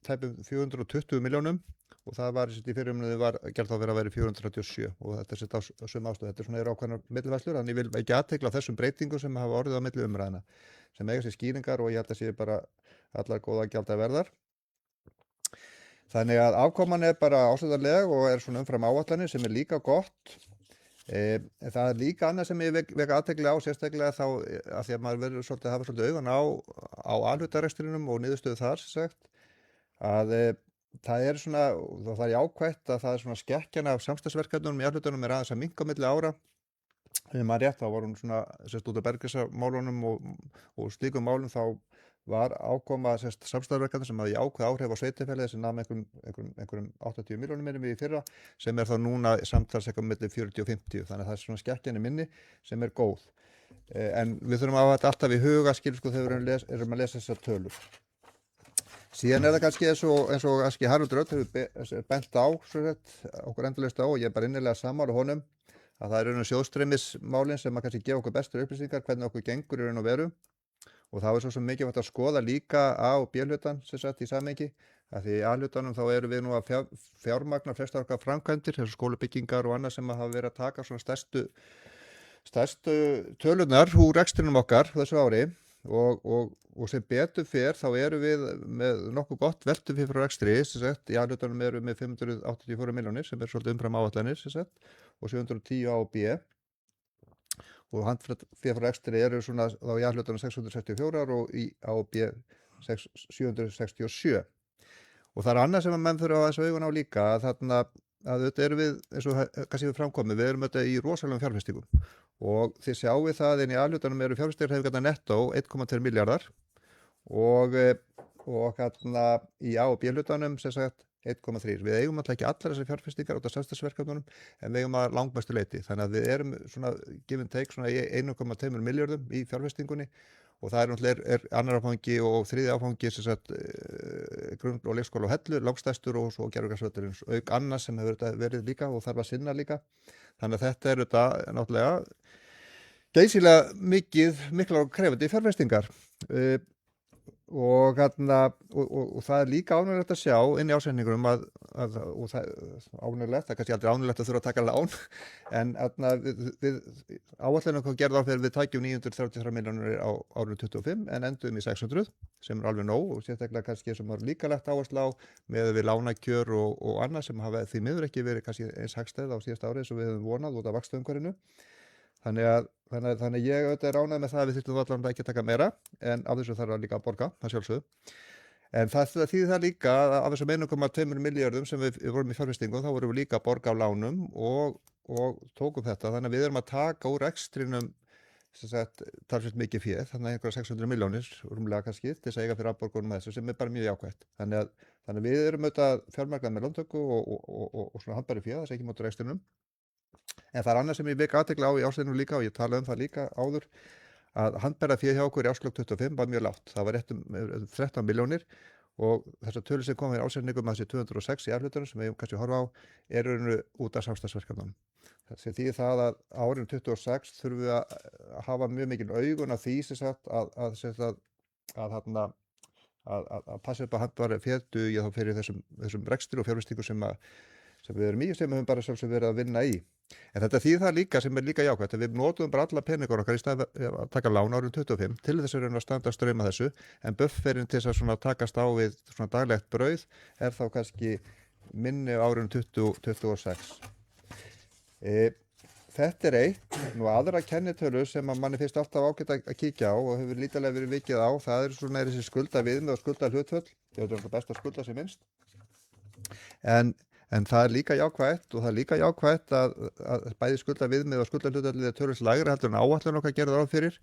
tæpum 420 milljónum og það var í fyrirumræðu var gert að vera 437 og þetta er á sömu ástæðu. Þetta er ákveðnar millifærslur, þannig ég vil ekki athygla á þessum breytingum sem hafa orðið á milli umræðina sem eiga sér skýringar og ég held að sé bara allar góða gjaldaverðar. Þannig að afkoman er bara ásættanleg og er svona umfram áætlanir sem er líka gott. Það er líka annað sem ég vek athygli á sérstaklega þá að því að maður verður svolítið að hafa svolítið augun á A-hlutarekstrinum og niðurstöðu þar að það er svona, og það er jákvætt að það er svona skekkjan af samstarfsverkefnunum í A-hlutanum er aðeins að minnka milli ára. Þegar maður rétt þá var hún svona út af bergrismálunum og slíkum málum þá var ákoma samstarfsverkefni sem hafði jákvæð áhrif á sveitarfélagið sem nam einhverjum 80 milljónum minnum í fyrra sem er þá núna samtals eitthvað milli 40 og 50 þannig að það er svona skekkjani minni sem er góð. En við þurfum að hafa þetta alltaf í huga þegar við erum að lesa þessar tölur. Síðan er það kannski eins og kannski Haraldur Örn hefur bent á okkur endalaust á og ég er bara innilega sammála honum að það er sjóðstreymismálin sem að kannski gefa okkur bestur upplýsingar hvernig okkur gengur í raun og veru og það er svo sem mikilvægt að skoða líka A og B-hlutan sem sagt í samhengi, að því í A-hlutanum þá erum við nú að fjármagna flestar okkar framkvæmdir, þessu skólabyggingar og annað sem hafa verið að taka svona stærstu tölunar úr rekstrinum okkar þessu ári og sem betur fer þá erum við með nokkuð gott veltufé frá rekstri, sem sagt, í A-hlutanum erum við með 584 milljónir sem er svolítið umfram áætlanir, sem sagt, og 710 á B og handfé frá rekstri eru svona þá í A-hlutanum 664 og í A og B 767. Og það er annað sem að menn þurfa að þessu augun á líka, að þarna að þetta erum við, eins og kannski við framkomið, við erum þetta í rosalegum fjárfestingum og þið sjáu það en í A-hlutanum eru fjárfestingarhreyfingarnar nettó 1,2 milljarðar og hérna í A og B-hlutanum sem sagt 1,3. Við eigum alltaf ekki allar þessar fjárfestingar út af samstarfsverkefnunum en við eigum að langmestu leyti. Þannig að við erum svona give and take svona í 1,2 milljörðum í fjárfestingunni og það er náttúrulega annar áfangi og þriði áfangi sem sagt grunn- og leikskóla og Hellu, langstærstur og svo Gerðugarðsvöllurinn auk annars sem hefur verið líka og þarf að sinna líka. Þannig að þetta er þetta náttúrulega geysilega miklar og krefandi fjárfestingar. Og það er líka ánægilegt að sjá inn í ásetningunum og það ánægilegt, það er kannski aldrei ánægilegt að þurfa að taka lán en við áætlunum hvað gerði á fyrir við tækjum 933 milljónir á árinu 25 en endum í 600 sem er alveg nóg og sérstaklega kannski sem var líka lagt áherslu á með við lánakjör og annað sem hafa því miður ekki verið kannski eins hagstæð á síðasta ári eins og við höfum vonað út af vaxtaumhverfinu. Þannig ég auðvitað er ánægð með það að við þyrftum allan ekki að taka meira en af þessu þarf að líka að borga, það sjálfsögðu. En það þýðir það líka að af þessum 1,2 milljörðum sem við vorum í fjárfestingu þá vorum við líka að borga á lánum og tókum þetta. Þannig að við erum að taka úr rekstrinum talsvert mikið fé, þannig að einhverja 600 milljónir rúmlega kannski til þess að eiga fyrir afborgunum með þessu sem er bara mjög jákvætt. Þannig að við erum auðvitað fjármagnað með lántöku og svona handbæri fé, það sé ekki mótur rekstrinum. En það er annað sem ég vek athygli á í ársreikningnum líka og ég talaði það líka áður að handbæra fé hjá okkur í árslok 25 var mjög lágt. Það var rétt 13 milljónir og þessar tölur sem kom í ársreikningum að þessi 206 í afhlutunum sem við kannski horfa á eru út af samstarfsverkefnum. Það þýðir það að árinu 26 þurfum við að hafa mjög mikil augun af því sem sagt að passa upp að handbæra fé dugi þá fyrir þessum rekstri og fjárfestingu sem við erum í sem við höfum bara sjálfsög verið að vinna í. En þetta þýðir það líka sem er líka jákvætt að við notum bara alla peningur okkar í stað að taka lán árið 25 til þess að reyna að standa streyma þessu en bufferinn til þess að svona takast á við svona daglegt brauð er þá kannski minni árið 2026. Þetta er eitt, nú aðra kennitölu sem að manni finnst alltaf ágætt að kíkja á og hefur lítilega verið vikið á, það er svona þessi skulda viðmið og skulda hlutföll, það er best að skulda sem minnst. En það er líka jákvætt og það er líka jákvætt að bæði skulda viðmið og skulda hlutfallið er töluvert lægra heldur en áætlun okkar gerði ráð fyrir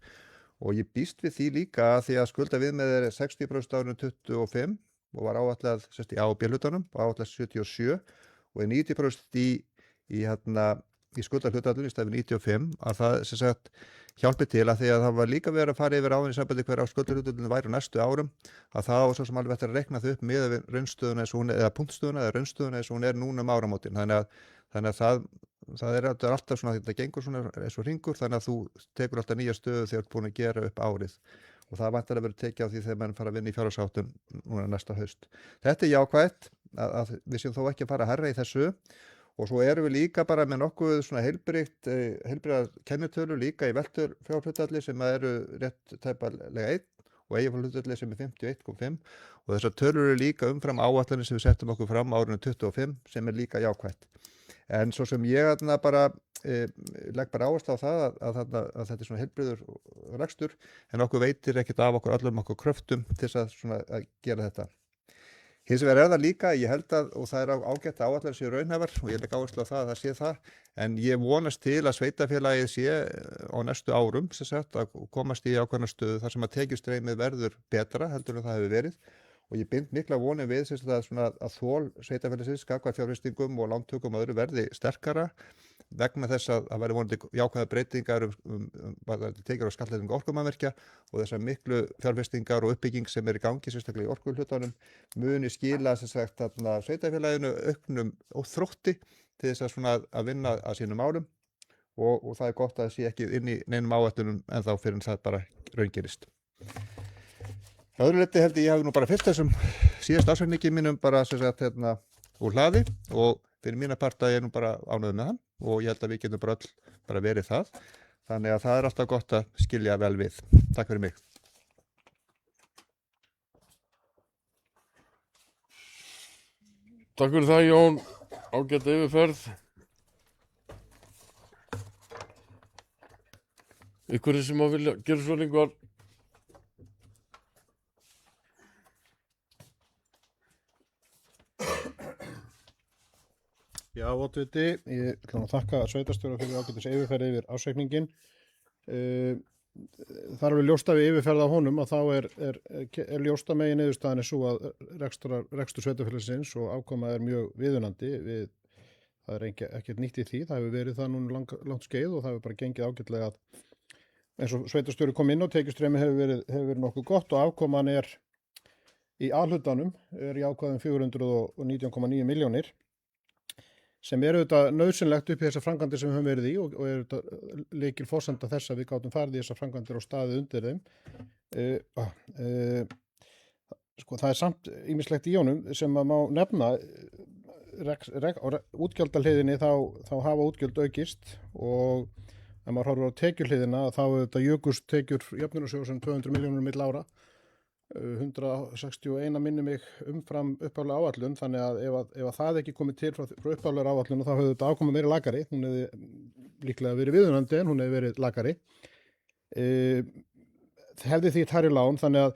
og ég býst við því líka að því að skulda viðmið er 60% árinu 25 og var áætlað sérst í A og B hlutunum og áætlað 77 og er 90% í skulda hlutfallinu í staðið 95 að það sem sagt hjálpi til að því að það var líka verið að fara yfir áðan í sambandi hver á skulda hlutfallinu væri næstu árum að það var svo sem alveg eftir að reikna þau upp með raunstöðuna eins og hún eða punktstöðuna eða raunstöðuna eins og hún er núna áramótin þannig að það er alltaf svona þetta gengur svona eins og hringur þannig að þú tekur alltaf nýja stöðu þegar þú ert búin að gera upp árið og það væntanlega verður tekið á því þegar menn fara að vinna í fjárhagsáætlun núna næsta haust. Þetta er jákvætt að við séum þó ekki að fara hærra í þessu og svo erum við líka bara með nokkuð svona heilbrigða kennitölu líka í veltur fjárhlutfalli sem eru rétt tæpalega 1 og eiginfjárhlutfalli sem er 51,5 og þessar tölur eru líka umfram áætlanir sem við settum okkur fram árinu 25 sem er líka jákvætt. En svo sem ég bara legg bara áherslu á það að þetta er svona heilbrigður rekstur en okkur veitir ekkert af okkur öllum okkur kröftum til þess að gera þetta. Hins vegar er það líka, ég held að, og það er ágætt áætlanir séu raunhæfar og ég legg áherslu á það sé það, en ég vonast til að sveitarfélagið sé á næstu árum, sem sagt, að komast í ákveðna stöðu þar sem að tekjustreymið verður betra heldur en það hefur verið og ég bind mikla vonir við sem sagt að þol sveitarfélagsins gagnvart fjárfestingum og lántökum og öðru verði sterkara vegna þess að það verði vonandi jákvæðar breytingar tekjur á skattleggingu orkumannvirkja og þessar miklu fjárfestingar og uppbygging sem er í gangi sérstaklega í orkuhlutanum muni skila sem sagt sveitarfélaginu auknum og þrótti til þess að vinna að sínum málum og það er gott að það sé ekki inn í neinum áætlunum en þá fyrir það bara raungerist. Öðru leyti held ég hafi nú bara fyrst þessum síðast ásveikningi mínum bara sem sagt úr hlaði og fyrir mína parta ég nú bara ánægður með hann og ég held að við getum bara öll bara verið það. Þannig að það alltaf gott að skilja vel við. Takk fyrir mig. Takk fyrir það, Jón. Ágætt yfirferð. Ykkur sem að vilja gera svo lengur. Já, oddviti, ég ætla að þakka sveitarstjóra fyrir ágætis yfirferð yfir ársreikningin. Það er alveg ljóst að við yfirferð á honum að þá er ljóst að megin niðurstaðan er svo að rekstur sveitarfélagsins og afkoma er mjög viðunandi. Það er ekkert nýtt í því, það hefur verið það núna langt skeið og það hefur bara gengið ágætlega eins og sveitarstjóri kom inn og tekjustreymi hefur verið nokkuð gott og afkoman er í A-hlutanum er í ákvæðum 419,9 milljónir. Sem er auðvitað nauðsynlegt upp í þessar framkvæmdir sem við höfum verið í og er auðvitað lykil forsenda þess að við gátum farið í þessar framkvæmdir og staðið undir þeim. Sko, það er samt ýmislegt í honum sem að má nefna á útgjaldahliðinni þá hafa útgjöld aukist og ef maður horfir á tekjuhliðina þá auðvitað jukust tekjur jöfnunarsjóðs 200 milljónir milli ára. 161 minni mig umfram upphaflega áætlun þannig að ef það ekki komið til frá upphaflega áætlun þá hefði þetta ákoma meiri lakari, hún hefði líklega verið viðunandi en hún hefði verið lakari. Hefði því hærri lán þannig að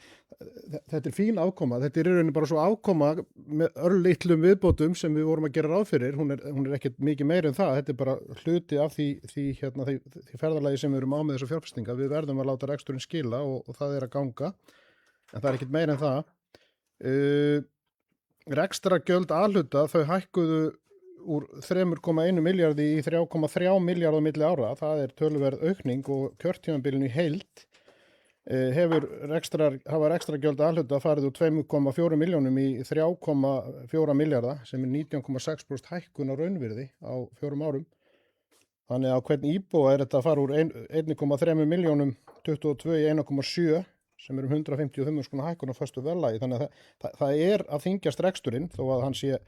þetta er fín afkoma, þetta er í rauninni bara svo afkoma með örlitlum viðbótum sem við vorum að gera ráð fyrir, hún er ekkert mikið meiri en það, þetta er bara hluti af því ferðalagi sem við erum á með þessa fjárfestinga, við verðum að láta reksturinn skila og það er að ganga. En það er ekkert meira en það. Rekstrargjöld A-hluta, þau hækkuðu úr 3,1 milljarði í 3,3 milljarði á milli ára. Það er töluverð aukning og kjörtímabilinu í heild hafa rekstrargjöld A-hluta farið úr 2,4 milljónum í 3,4 milljarða sem er 19,6% hækkun á raunvirði á 4 árum. Þannig að hvern íbúa er þetta að fara úr 1,3 milljónum 22 í 1,7 sem er 155 hækkun á föstu verðlagi. Þannig að það er að þyngjast reksturinn þó að hann sé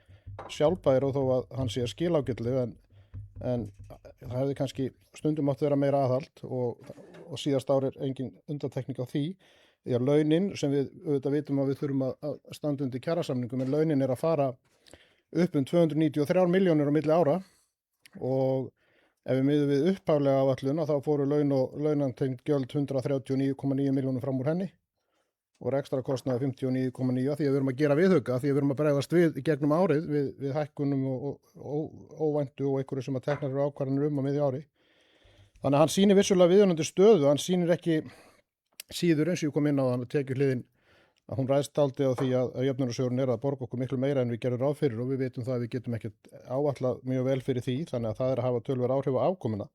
sjálfbær og þó að hann sé skilágætlu en það hefði kannski stundum átt að vera meira aðhald og síðast ári er engin undantekning á því. Því að launin sem við auðvitað vitum að við þurfum að standa undir kjarasamningum en launin er að fara upp 293 milljónir á milli ára og ef við miðum við upphaflega áætlun þá fóru laun og launantengd gjöld 139,9 milljónir fram úr henni og rekstrakostnaði 59,9 því að við erum að gera viðauka, því að við erum að bregðast við í gegnum árið við hækkunum og óvæntu og einhverju sem að teknar eru ákvarðanir á miðju ári. Þannig að hann sýnir vissulega viðunandi stöðu, hann sýnir ekki síður eins og ég kom inn á hann að tekjuhliðin að hún ræðst dálítið á því að jöfnunarsjóðurinn er að borga okkur miklu meira en við gerum ráð fyrir og við vitum það að við getum ekkert áætlað mjög vel fyrir því þannig að það er að hafa töluverð áhrif á afkomuna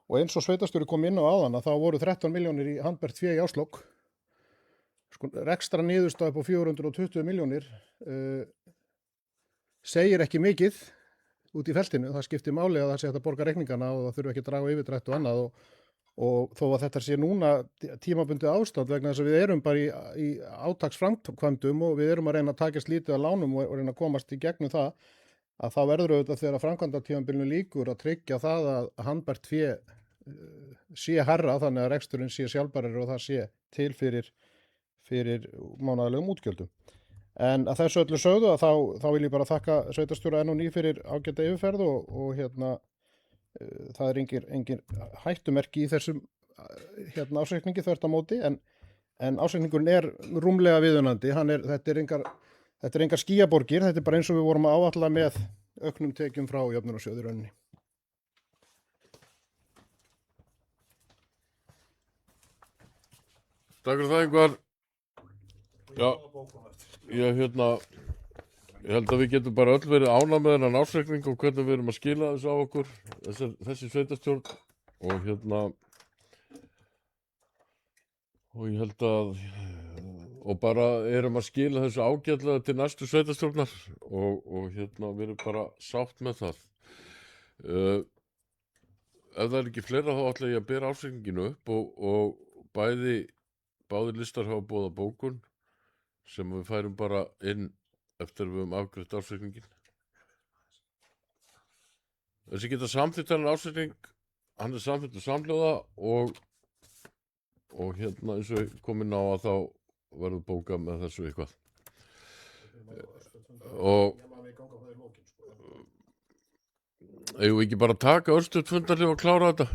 og eins og sveitarstjóri kom inn á áðan að þá voru 13 milljónir í handbært fé í árslok rekstra niðurstaða upp á 420 milljónir segir ekki mikið út í feltinu, það skiptir máli að það sé hægt að borga reikningana og það þurfi ekki að draga yfirdrætt og annað og þó að þetta sé núna tímabundið ástand vegna þess að við erum bara í átaksframkvæmdum og við erum að reyna að takast lítið að lánum og reyna að komast í gegnum það að þá verður auðvitað þegar framkvæmdatímabilinu lýkur að tryggja það að handbært fé sé hærra þannig að reksturinn sé sjálfbærari og það sé til fyrir mánaðarlegum útgjöldum. En að þessu öllu sögðu að þá vil ég bara þakka sveitarstjóra enn og ný fyrir ágæta yfirferð og það er engin hættumerki í þessum ársreikningi þvert á móti en ársreikningurinn er rúmlega viðunandi, þetta er engar skýjaborgir, þetta er bara eins og við vorum að áætla með auknum tekjum frá jöfnunarsjóði í rauninni. Takk fyrir það Ingvar. Já, ég held að við getum bara öll verið ánægð með þennan ársreikning og hvernig við erum að skila þessu á okkur, þessi sveitarstjórn og og ég held að og bara erum að skila þessu ágætlega til næstu sveitarstjórnar og við erum bara sátt með það. Ef það er ekki fleira þá ætla ég að bera ársreikninginu upp og báðir listar hafa boðað bókun sem við færum bara inn eftir að við höfum afgreitt ársreikningin. Þessi geta samþykkt þennan ársreikning, hann er samþykktur samhljóða og hérna eins og komin á að þá verður bókað með þessu eitthvað. Og eigum við ekki bara að taka örstutt fundarhlið og klára þetta?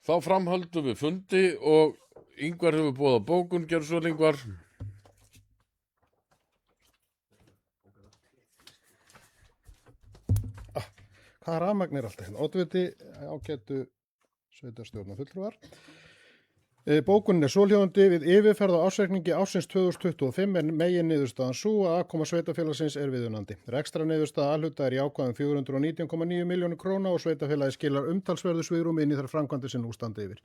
Þá framhöldum við fundi og Ingvar hefur boðað bókun, gerðu svo Ingvar. Hvaða rafmagn er alltaf? Oddviti ágætu sveitarstjórnar fulltrúar. Bókunin er svohljóðandi: við yfirferð á ársreikningi ársins 2025 er megin niðurstaðan sú að afkoma sveitarfélagsins er viðunandi. Rekstra niðurstaða A-hluta er jákvæð 419,9 milljónir króna og sveitarfélagi skilar umtalsverðu svigrúmi inn í þær framkvæmdir sem nú standa yfir.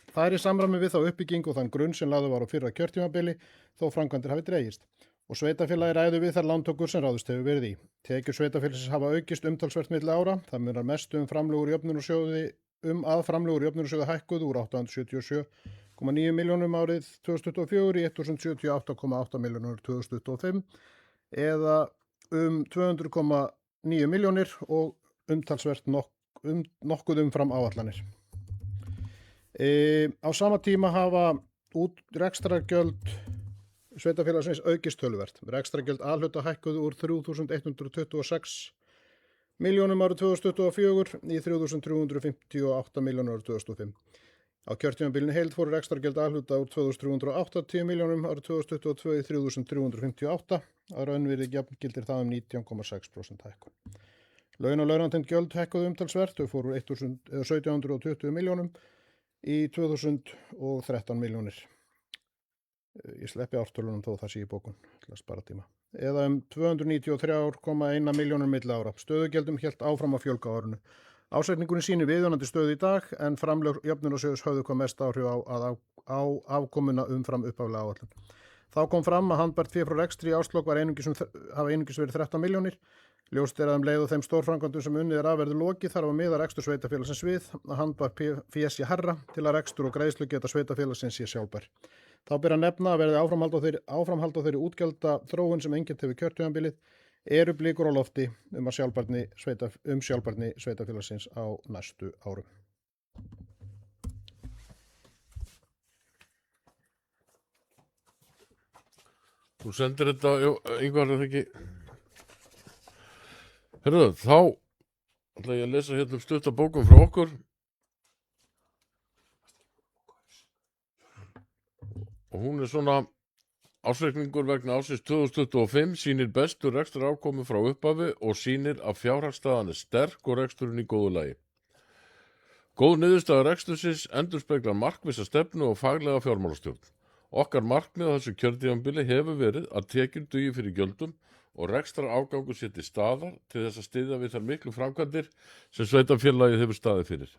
Það er í samræmi við þá uppbyggingu og þann grunn sem lagður var á fyrra kjörtímabili þó framkvæmdir hafi dregist. Og sveitarfélagi ræður við þær lántökur sem ráðist hefur verið í. Tekjur sveitarfélagsins hafa aukist umtalsvert milli ára. Það munar mestu framlög úr jöfnunarsjóði hækkuð úr 877,9 milljónum árið 2024 í 1078,8 milljónur 2025 eða 200,9 milljónir og umtalsvert nokkuð umfram áætlanir. Á sama tíma hafa rekstrargjöld sveitarfélagsins aukist töluvert. Rekstrargjöld A-hluta hækkuð úr 3.126 milljónum árið 2024 í 3.358 milljónur árið 2005. Á kjörtímabilinu heild fóru rekstrargjöld A-hluta úr 2.380 milljónum árið 2022 í 3.358. Að raunvirði jafngildir það 19,6% hækkun. Laun og launatengd gjöld hækkuðu umtalsvert. Þau fóru úr 1720 milljónum í 2013 milljónir. Ég sleppi ártölunum þó það sé í bókun til að spara tíma. Eða 293,1 milljónur milli ára. Stöðugjöldum hélt áfram að fjölga á árinu. Ásetningunni sýnir viðunandi stöðu í dag en framlög jöfnunarsjóðs höfðu hvað mest áhrif á afkomuna umfram upphaflega áætlun. Þá kom fram að handbært fé frá rekstri í árslok hafa einungis verið 13 milljónir. Ljóst er að leið og þeim stórframkvæmdum sem unnið er að verði lokið þarf að miða rekstur sveitarfélagsins við að handbært fé sé hærra til að rekstur og greiðslu geta sveitarfélagsins sé sjálfbær. Þá ber að nefna að verði áframhald á þeirri útgjalda þróun sem einkennt hefur kjörtímabilið eru blikur á lofti sjálfbærni sveitarfélagsins á næstu árum. Þú sendir þetta, Ingvar, er það ekki? Herðu, þá ætla ég að lesa hérna stutta bókum frá okkur. Og hún er svona: ársreikningur vegna ársins 2025 sýnir bestu rekstrarafkomu frá upphafi og sýnir að fjárhagsstaðan er sterk og reksturinn í góðu lagi. Góð niðurstaða rekstursins endurspeglar markvissa stefnu og faglega fjármálastjórn. Okkar markmið á þessu kjörtímabili hefur verið að tekjur dugi fyrir gjöldum og rekstrarafgangur sé til staðar til þess að styðja við þær miklu framkvæmdir sem sveitarfélagið hefur staðið fyrir.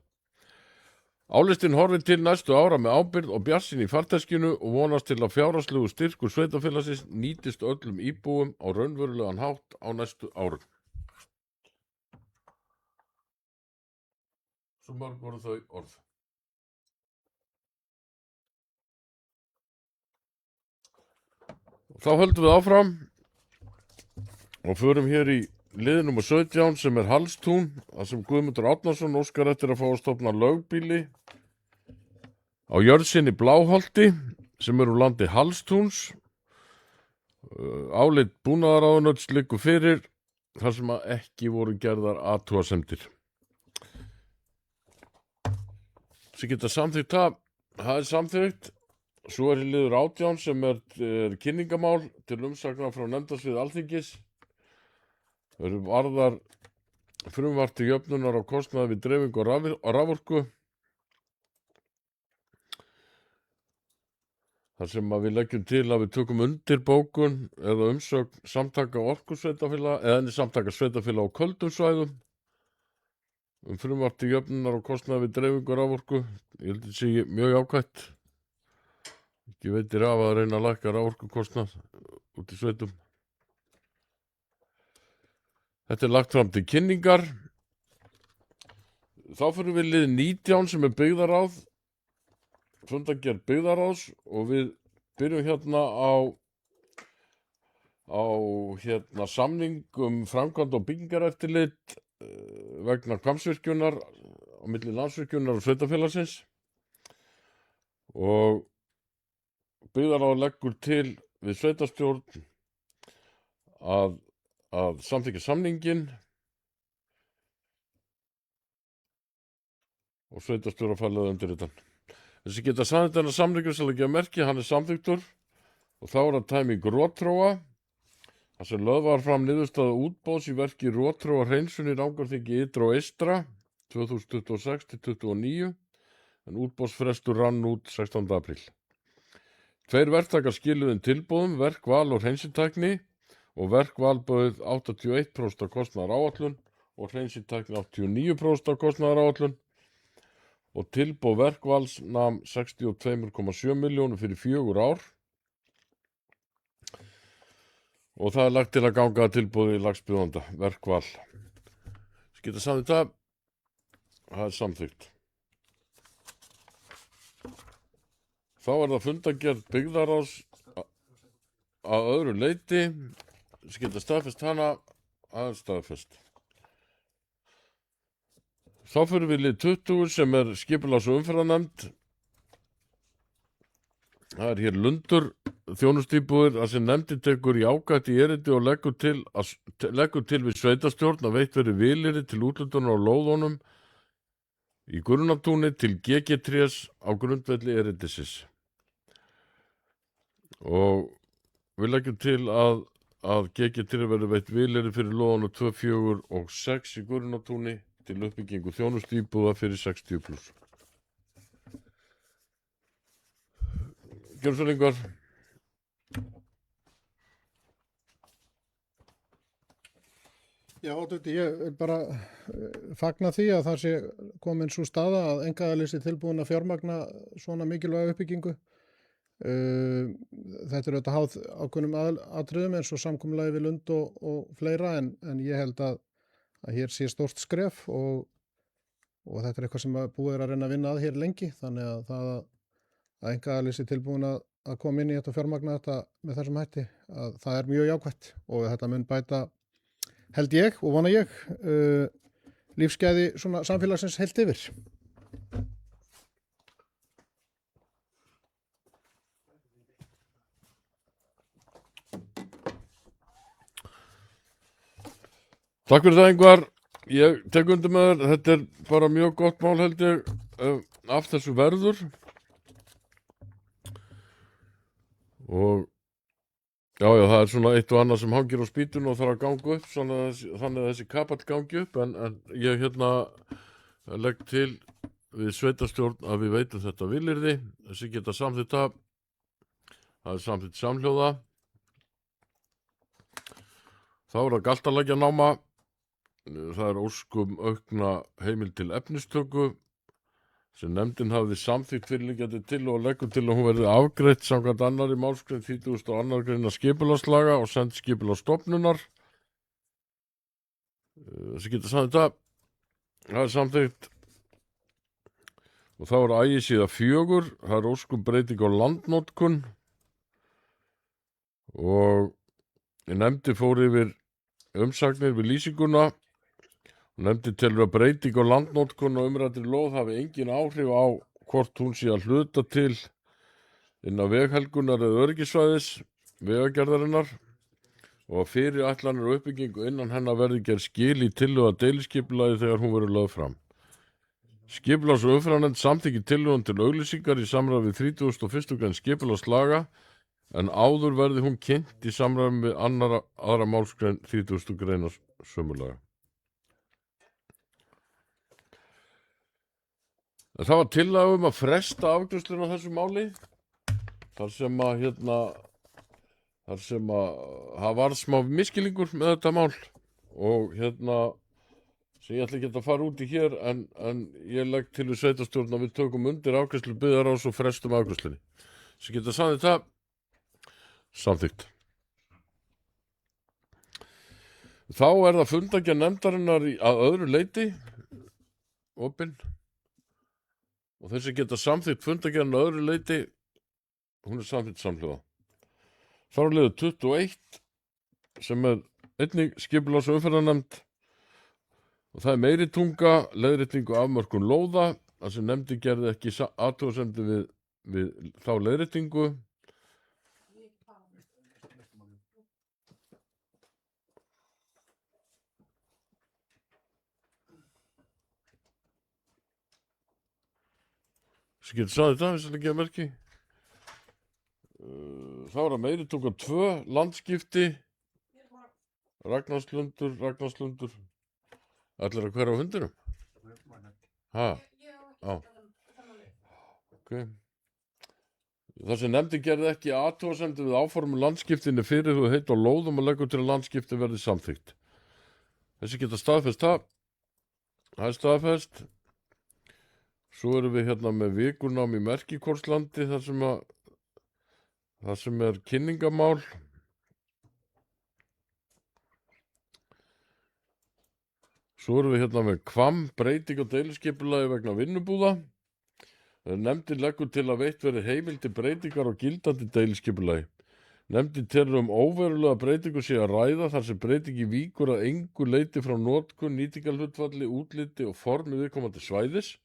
Álistinn horfir til næstu ára með ábyrgð og bjartsýni í farteskinu og vonast til að fjárhagslegu styrkur sveitarfélagsins nýtist öllum íbúum á raunverulegan hátt á næstu árum. Svo mörg voru þau orð. Þá höldum við áfram og förum hér í lið nr. 17 sem er Hallstún, þar sem Guðmundur Árnason óskar eftir að fá að stofna lögbýli á jörð sinni Bláholti sem er úr landi Hallstúns. Álit búnaðarráðunauts liggur fyrir þar sem að ekki voru gerðar athugasemdir. Sem geta samþykkt það er samþykkt. Svo er í liður 18 sem er kynningamál til umsagnar frá nefndasvið Alþingis. Það eru varðar frumvarp til jöfnunar á kostnaði við dreifingu og raforku. Þar sem að við leggjum til að við tökum undir bókun eða umsögn samtaka orkusveitarfélaga eða samtaka sveitarfélaga á köldum svæðum frumvarp til jöfnunar á kostnaði við dreifingu og raforku. Ég held að það sé mjög ákvætt. Ekki veitir af að reyna að lækka raforkukostnað út í sveitum. Þetta er lagt fram til kynningar. Þá fyrir við lið 19 sem er byggðaráð, fundargerð byggðaráðs og við byrjum hérna á samning framkvæmd og byggingareftirlit vegna Hvammsvirkjunar á milli Landsvirkjunar og sveitarfélagsins. Og byggðaráð leggur til við sveitarstjórn að samþykkja samninginn og sveitastjóra falið undir þetta. Þessi geta samþykktanna samningur sem leggja merki, hann er samþyktur og þá er að tæming Rotþróa, þar sem lögð var fram niðurstaða útboðs í verki Rotþróa hreinsun í Rangárþingi ytra og eystra 2026-29 en útboðsfrestur rann út 16. apríl. 2 verktakar skiluðu inn tilboðum, verkval og hreinsintækni og verkval bauð 81% af kostnaðaráætlun og hreinsintækni 89% af kostnaðaráætlun og tilboð verkvals nam 62,7 milljónir fyrir 4 ár og það er lagt til að ganga að tilboði í lagsbjóðanda, verkval. Geta samþykkt það, það er samþykkt. Þá er það fundargerð byggðarráðs að öðru leyti, sem geta staðfest hana, að staðfest. Þá fyrir við lið 20 sem er skipulags- og umferðarnefnd. Það er hér Lundur þjónustýbúðir að sem nefndin tekur í ágætt í erindi og leggur til við sveitastjórn að veitt verið vilyrði til úthlutunar á lóðunum í Gunnatúni til GG3 á grundvelli erindisins. Og við leggjum til að GG3 verið veitt vilyrði fyrir lóðunum 2, 4 og 6 í Gunnatúni til uppbyggingu þjónustýbúða fyrir 60+. Gjörsamningar. Já, ég vil bara fagna því að það sé komin svo staða að einkaaðili sé tilbúin að fjármagna svona mikilvæga uppbyggingu. Þetta er auðvitað háð ákveðnum atriðum eins og samkomulagi við Lund og fleira en ég held að hér sé stórt skref og þetta er eitthvað sem búið er að reyna að vinna að hér lengi, þannig að það að einkaaðili sé tilbúin að koma inn í þetta og fjármagna þetta með þessum hætti, að það er mjög jákvætt og þetta mun bæta, held ég og vona ég, lífsgæði svona samfélagsins heilt yfir. Takk fyrir það, Ingvar. Ég tek undir með þér, þetta er bara mjög gott mál held ég af þessu verður. Og já, það er svona eitt og annað sem hangir á spýtun og þarf að ganga upp, þannig að þessi kapall gangi upp, en ég legg til við sveitastjórn að við veitum þetta vilyrði, þessi geta samþykkt það er samþykkt samhljóða. Þá er það galtalækja náma, það er óskum aukna heimild til efnistöku, sem nefndin hafði samþykkt fyrirliggjandi til og leggur til að hún verði afgreitt samkvæmt annarri málsgrein 32. greina skipulagslaga og send skipulagsstofnunar. Þessi geta samþykkt það er samþykkt. Og þá er ægisíða 4, það er óskum breyting á landnotkun og nefndin fór yfir umsagnir við lýsinguna. Nefndin telur að breyting á landnotkun og umræddri lóð hafi engin áhrif á hvort hún sé að hluta til innan veghelgunar eða öryggisvæðis vegagerðarinnar og fyrir ætlanir og uppbyggingu innan hennar verði gerð skil í tillögu að deiliskipulagi þegar hún verður lögð fram. Skipulags- og umferðarnefnd samþykkir tillögun til auglýsingar í samræmi við 31. grein skipulagslaga en áður verði hún kynnt í samræmi við aðra málsgrein 30. greinar sömulaga. En það var tillaga að fresta afgreiðsluna á þessu máli þar sem það var smá miskilningur með þetta mál og sem ég ætla ekki að fara út í hér en ég legg til við sveitastjórn að við tökum undir afgreiðslu byggðarráðs og frestum afgreiðslunni. Sem geta samþykkt það, samþykkt. Þá er það fundargerð nefndarinnar að öðru leyti, opinn. Og þessi geta samþykkt fundargerðin að öðru leyti, hún er samþykkt samhljóða. Þá er liður 21 sem er einnig skipulags- og umferðarnefnd og það er Meiritunga, leiðrétting og afmörkun lóða, þar sem nefndin gerði ekki athugasemdir við þá leiðréttingu. sem getur sagði þetta, við svolítið gefa merki. Þá er að meiri tunga 2, landskipti, Ragnarslundur. Allir að hverja á hundinum? Ha? Já. Ok. Það sem nefndin gerði ekki athugasemdir við áformum landskiptinni fyrir þú heit og lóðum og leggur til að landskipti verði samþykkt. Þessi geta staðfest það. Það er staðfest. Svo erum við hérna með vikunám í Merkikorslandi það sem er kynningamál. Svo erum við hérna með Hvamm, breyting á deiluskipulagi vegna vinnubúða. Nefndin leggur til að veitt verði heimild til breytingar á gildandi deiluskipulagi. Nefndin telur óverulega breytingu sé að ræða þar sem breytingi víkur að engu leyti frá notkun, nýtingarhlutfalli, útliti og formi viðkomandi svæðis.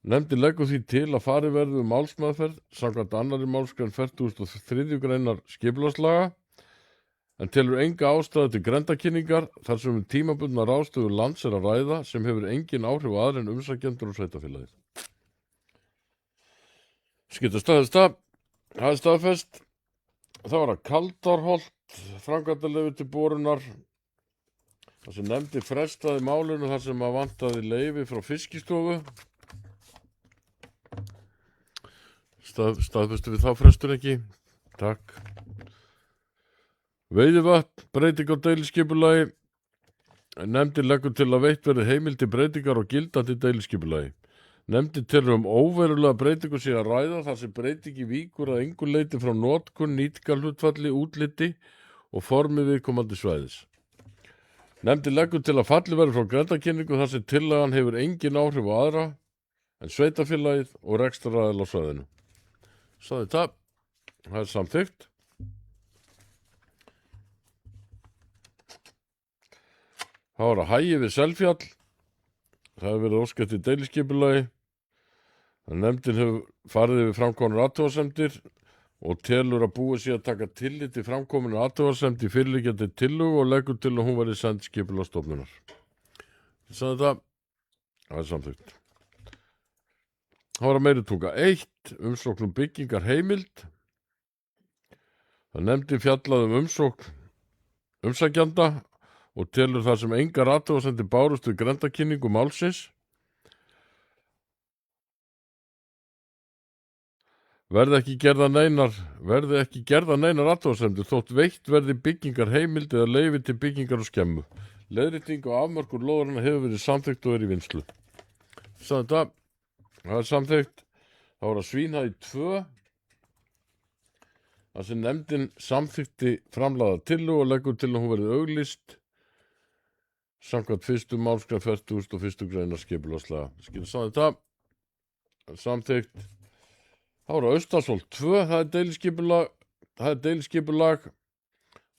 Nefndin leggur því til að farið verði málsmeðferð samkvæmt 2. málsgrein 43. greinar skipulagslaga en telur enga ástæðu til grenndarkynningar þar sem tímabundna ráðstöfun lands er að ræða sem hefur engin áhrif á aðra en umsækjendur og sveitarfélagið. Skipta staðfest það. Það er staðfest. Það var að Kaldarholt, framkvæmdaleyfi til borunar. Það sem nefndi frestaði málinu þar sem að vantaði leyfi frá Fiskistofu. Staðfestu við þá frestun ekki. Takk. Veiðivatn, breyting á deiliskipulagi. Nefndin leggur til að veitt verði heimild til breytingar og gildandi deiliskipulagi. Nefndin telur óverulega breytingu sé að ræða þar sem breytingi víkur að engu leyti frá notkun, nýtingarhlutfalli, útliti og formi viðkomandi svæðis. Nefndin leggur til að falli verði frá grenndarkynningu þar sem tillagan hefur engin áhrif á aðra en sveitarfélagið og rekstraraðila á svæðinu. Sagði það. Það er samþykkt. Það var að Hægi við Selfjall. Það hefur verið óskætt í deiliskipulagi. Nefndin hefur farið yfir framkomnar athugasemdir og telur að búið sé að taka tillit til framkomnar athugasemd í fyrirliggjandi tillögu og leggur til að hún verði send skipulagsstofnunar. Sagði það. Það er samþykkt. Það var að meiri tunga 1, umsókn byggingar heimild. Það nefndi fjallaði umsókn umsækjanda og telur það sem engar athugasemdir bárust við grenndarkynningu málsins. Verði ekki gerða neinar athugasemdir þótt veitt verði byggingar heimild eða leyfi til byggingar og skemmu. Leiðrétting og afmörkun lóðarinnar hefur verið samþykkt og er í vinnslu. Sagði það. Það er samþykkt. Það var að Svínhæð 2. Það sem nefndin samþykti framlagða tillögu og leggur til að hún verði auglýst samkvæmt 1. málsgrein 41. greinar skipulagslaga. Skilur sagði það. Það er samþykkt. Það var að Austarsholt 2. Það er deiliskipulag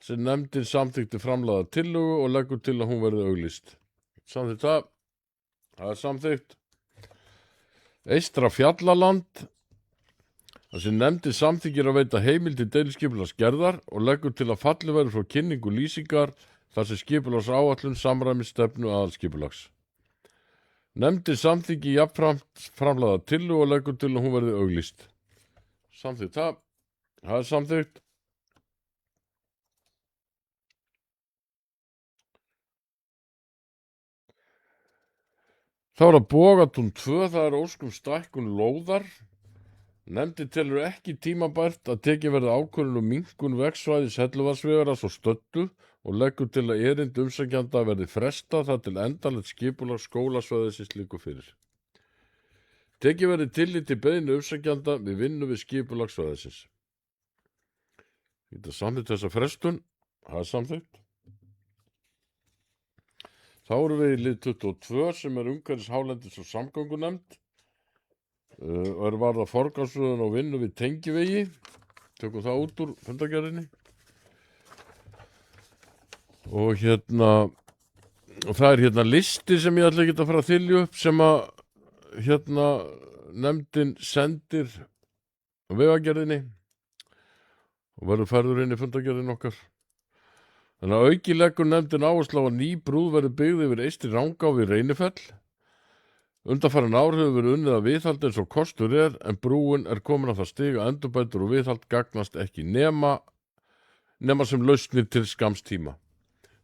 sem nefndin samþykti framlagða tillögu og leggur til að hún verði auglýst. Samþykkt það. Það er samþykkt. Eystra Fjallaland. Það sem nefndin samþykkir að veita heimild til deiliskipulagsgerðar og leggur til að falli verði frá kynningu lýsingar þar sem skipulagsáætlun samræmist stefnu aðalskipulags. Nefndin samþykki jafnframt framlagða tillögu og leggur til að hún verði auglýst. Samþykkt það. Það er samþykkt. Það var að Bogatún 2, það er óskum stækkun lóðar. Nefndin telur ekki tímabært að tekið verði ákvörðun minnkun vegsvæðis Helluvarsvegar að svo stöddu og leggur til að erindi umsækjanda verði frestað þar til endanlegt skipulag skólasvæðisins liggur fyrir. Tekið verði tillit til beiðni umsækjanda við vinnu við skipulagssvæðisins. Þetta samþykkt þessa frestun. Það er samþykkt. Þá erum við í lið 22 sem er umhverfis hálendis og samgöngunefnd. Og varða forgangsröðun og vinnu við tengivegi. Tökum það út úr fundargerðinni. Og það er listi sem ég ætla ekki að fara að þylja upp sem að nefndin sendir vegagerðinni og verður færður inn í fundargerðin okkar. Þannig að auki leggur nefndin áherslu á að ný brúð verður byggð yfir Eystri Rangá við Reynifell. Undanfarin ár hefur verið unnið að viðhald eins og kostur en brúin komin að það stig að endurbætur og viðhald gagnast ekki nema sem lausnir til skamstíma.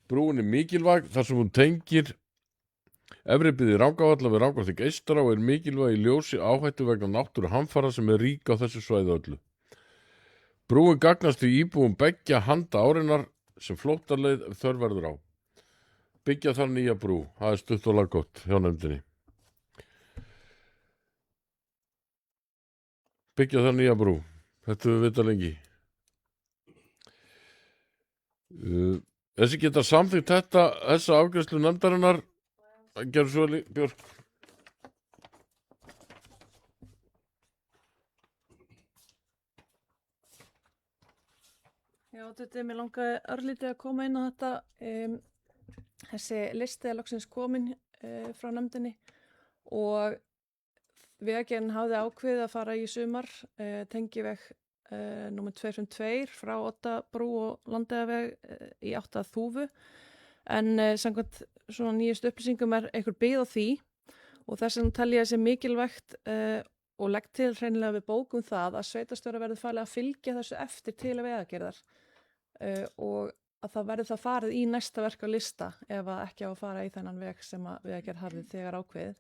Brúin mikilvæg þar sem hún tengir efri byggði Rangárvalla við Rangárþing eystra og mikilvæg í ljósi áhættu vegna náttúruhamfara sem rík á þessu svæði öllu. Brúin gagnast í íbúum beggja handa árinnar sem flóttaleið ef þörf verður á. Byggja þar nýja brú, það stutt og laggott hjá nefndinni. Byggja þar nýja brú, þetta við vita lengi. Þessi geta samþykkt þessa afgreiðslu nefndarinnar, gerðu svo Björk. Já, þetta mér langaði örlítið að koma inn á þetta. Þessi listi loksins komin frá nefndinni og Vegagerðin hafði ákveðið að fara í sumar tengiveg númer 252 frá Oddabrú og Landeyjaveg í átt að Þúfu en samkvæmt svona nýjustu upplýsingum einhver byggð á því og þess vegna tel ég að sé mikilvægt og legg til hreinlega við bókum það að sveitarstjóra verður falið að fylgja þessu eftir til Vegagerðar og að það verður það farið í næsta verk á lista ef að ekki á að fara í þennan veg sem að Vegagerð hafði þegar ákveðið.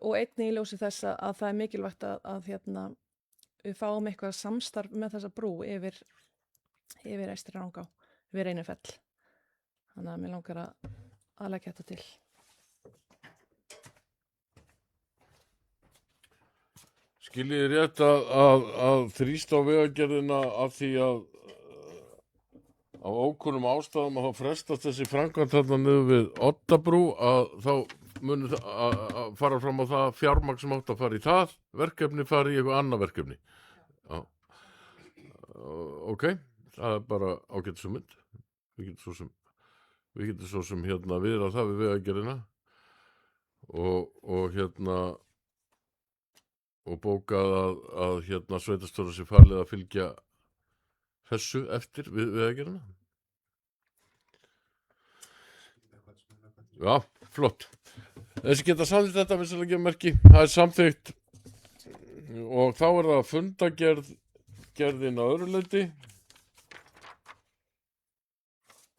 Og einnig í ljósi þess að það er mikilvægt að við fáum eitthvað samstarf með þessa brú yfir Eystri Rangá, yfir Reynifell. Þannig að mér langar að leggja þetta til. Skiljið rétt að þrýsta á Vegagerðina af því að á ókunnum ástæðum að þá frestast þessi framkvæmd þarna niður við Oddabrú að þá muni að fara fram á það fjármagn sem átt að fara í það verkefni fara í eitthvað annað verkefni. Já. Ok, það er bara ágætt svo mynd. Við getum svo sem viðra það við Vegagerðina og bókað að sveitarstjóra sé falið að fylgja þessu eftir við Vegagerðina. Já, flott. Þessi geta samþykkt þetta vissulega ekki merki. Það er samþykkt og þá er það fundagerðin að öðru leyti.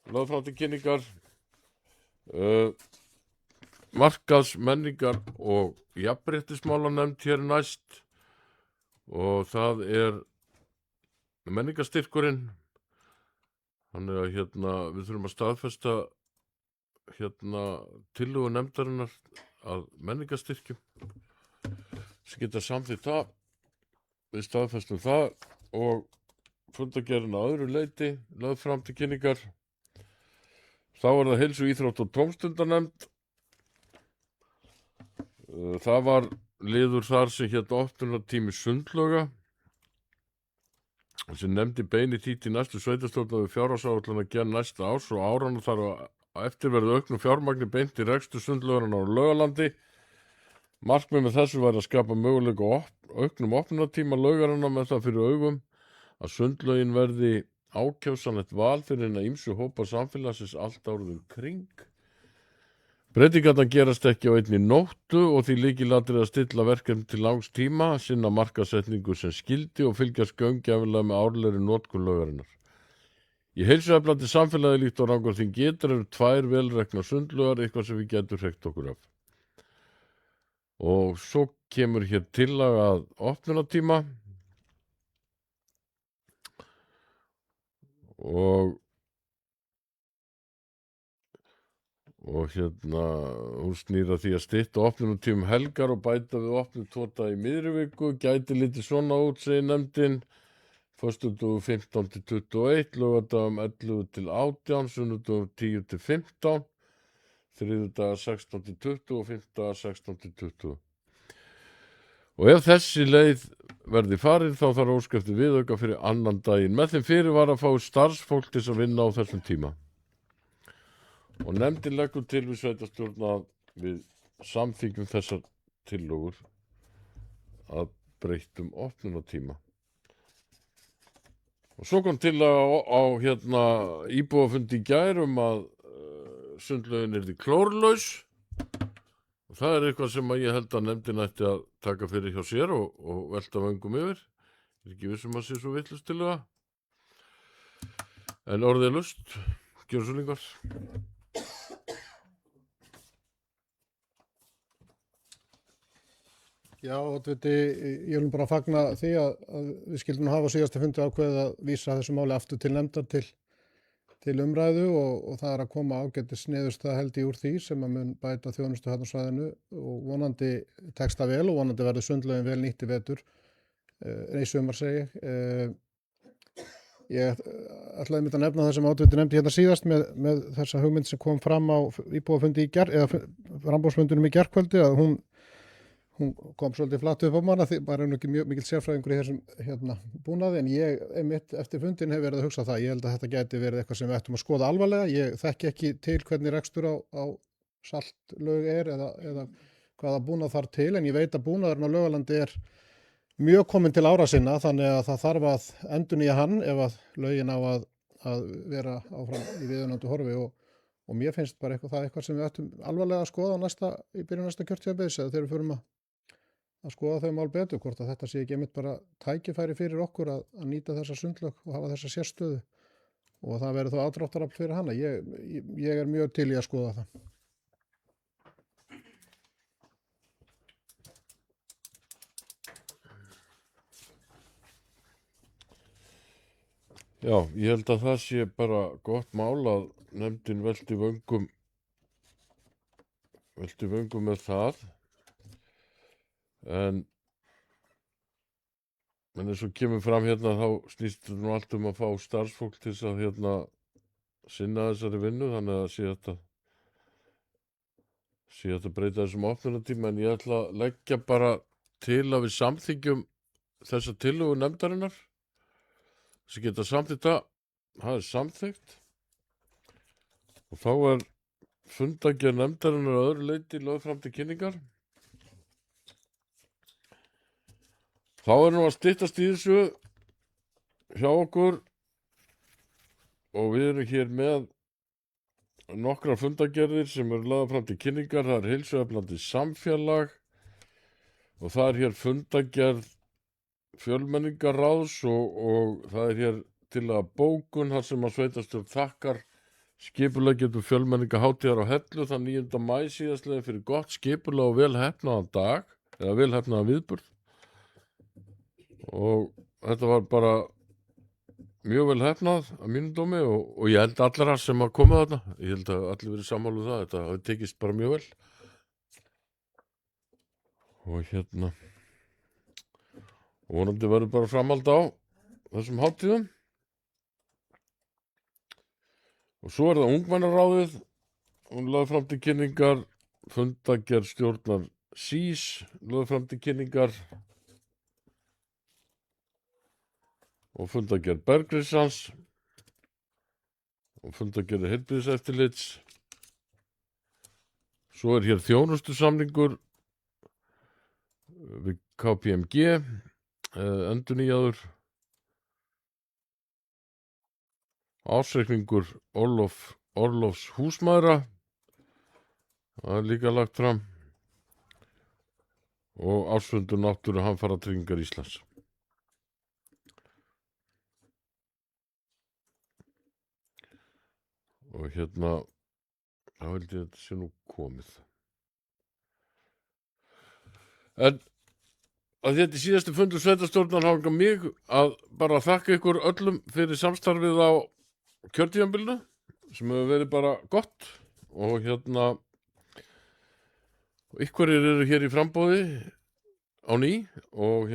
Lögð fram til kynningar. Markaðs, menningar og jafnréttismálanefnd hér næst og það er menningarstyrkurinn. Þannig að við þurfum að staðfesta tillögu nefndarinnar að menningarstyrkjum sem geta samþykkt það við staðfestum það og fundagerðin að öðru leyti lögð fram til kynningar. Þá er það heilsu, íþrótt og tómstundanefnd. Það var liður þar sem opnunartími sundlauga sem nefndi beini því til næstu sveitarstjórnar við fjárhagsáætlun að gera næsta árs og áranna þar að eftir verði auknu fjármagni beint í rekstur sundlaugarinnar á Laugalandi. Markmið með þessu var að skapa möguleika auknum opnunartíma laugarinnar með það fyrir augum að sundlaugin verði ákjósanlegt val fyrir hina ýmsu hópa samfélagsins allt árið kring. Breytingarnar gerast ekki á einni nóttu og því lykilatriði að stilla verkefni til langs tíma, sinna markaðssetningu sem skyldi og fylgjast gaumgæfilega með árlegri notkun laugarinnar. Í heilsueflandi samfélagi líkt á Rangárþing eru 2 velreknar sundlaugar, eitthvað sem við getum hreykt okkur af. Og svo kemur hér tillaga að opnunartíma og hún snýr að því að stytta opnunartímum helgar og bæta við opnun 2 daga í miðri viku, gæti litið svona út, segir nefndin. Föstudögum 15 til 21, laugardagum 11 til 18, sunnudögum 10 til 15, þriðjudagar 16 til 20 og fimmtudagar 16 til 20. Og ef þessi leið verði farin þá þarf óska eftir viðauka fyrir annan daginn. Með þeim fyrirvara að fá starfsfólk til að vinna á þessum tíma. Og nefndin leggur til við sveitarstjórn að við samþykjum þessar tillögur að breyttum opnunartíma. Og svo kom til á íbúafundi í gær að sundlaugin yrði klórlaus. Og það er eitthvað sem að ég held að nefndin ætti að taka fyrir hjá sér og velta vöngum yfir. Ég er ekki vissum að sé svo vitlaust til það. En orðið er lust, gjör svo lengar. Já, oddviti, ég vil bara fagna því að við skildum hafa á síðasta fundi ákveðið að vísa þessu máli aftur til nefndar til umræðu og það er að koma ágætis niðurstaða held ég úr því sem að mun bæta þjónustu þarna á svæðinu og vonandi tekst það vel og vonandi verður sundlaugin vel nýtt í vetur, nei sumar segi ég. Ég ætlaði einmitt að nefna það sem oddviti nefndi hérna síðast með þessa hugmynd sem kom fram á íbúafundi eða framboðsfundunum í gærkvöldi að hún kom svolítið flatt upp á manna því bara ekki mjög mikill sérfræðingur í þessum búnaði en ég einmitt eftir fundin hef verið að hugsa það. Ég held að þetta gæti verið eitthvað sem við ættum að skoða alvarlega. Ég þekki ekki til hvernig rekstur á saltlaug er eða hvaða búnað þarf til en ég veit að búnaðurinn á Laugalandi er mjög komin til ára sinna þannig að það þarf að endurnýja hann ef að laugin á að vera áfram í viðunandi horfi og mér finnst bara eitthvað sem við ættum alvarlega að skoða í byrjun næsta kjörtímabils eða þegar við förum að skoða þau mál betur hvort að þetta sé ekki einmitt bara tækifæri fyrir okkur að nýta þessa sundlaug og hafa þessa sérstöðu og það verður þá ádráttarafl fyrir hana. Ég er mjög til í að skoða það. Já, ég held að það sé bara gott mál að nefndin velti vöngum með það en eins og kemur fram hérna þá snýst þetta nú allt að fá starfsfólk til þess að sinna þessari vinnu þannig að sé að breyta þessum opnunartíma en ég ætla að leggja bara til að við samþykjum þessa tillögu nefndarinnar sem geta samþykkt það er samþykkt og þá er fundargerð nefndarinnar að öðru leyti lögð fram til kynningar. Þá er nú að styttast í þessu hjá okkur og við erum hér með nokkrar fundargerðir sem eru lagðar fram til kynningar. Það er heilsueflandi samfélag og það er hér fundargerð fjölmenningarráðs og það er hér til að bókun þar sem að sveitarstjórn þakkar skipuleggjendum fjölmenningahátíðar á Hellu þann 9. maí síðastliðinn fyrir gott skipulag og vel heppnaðan dag eða vel heppnaðan viðburð og þetta var bara mjög vel heppnað að mínum dómi og ég held allra sem að koma þarna, ég held að allir verið sammála um það, þetta hafi tekist bara mjög vel og vonandi verður bara framhald á þessum hátíðum og svo er það ungmennaráðið hún lagði fram til kynningar fundargerð stjórnar SÍS lagði fram til kynningar og fundargerð Bergrisans og fundargerð heilbrigðiseftirlits svo er hér þjónustusamningur við KPMG endurnýjaður ársreikningur Orlofs húsmæðra það er líka lagt fram og ársfundur náttúru hamfaratryggingar Íslands og þá held ég að þetta sé nú komið en að þetta síðasti fundur sveitarstjórnar hafa mig að bara þakka ykkur öllum fyrir samstarfið á kjörtímabilinu sem hefur verið bara gott og ykkurir eru hér í framboði á ný og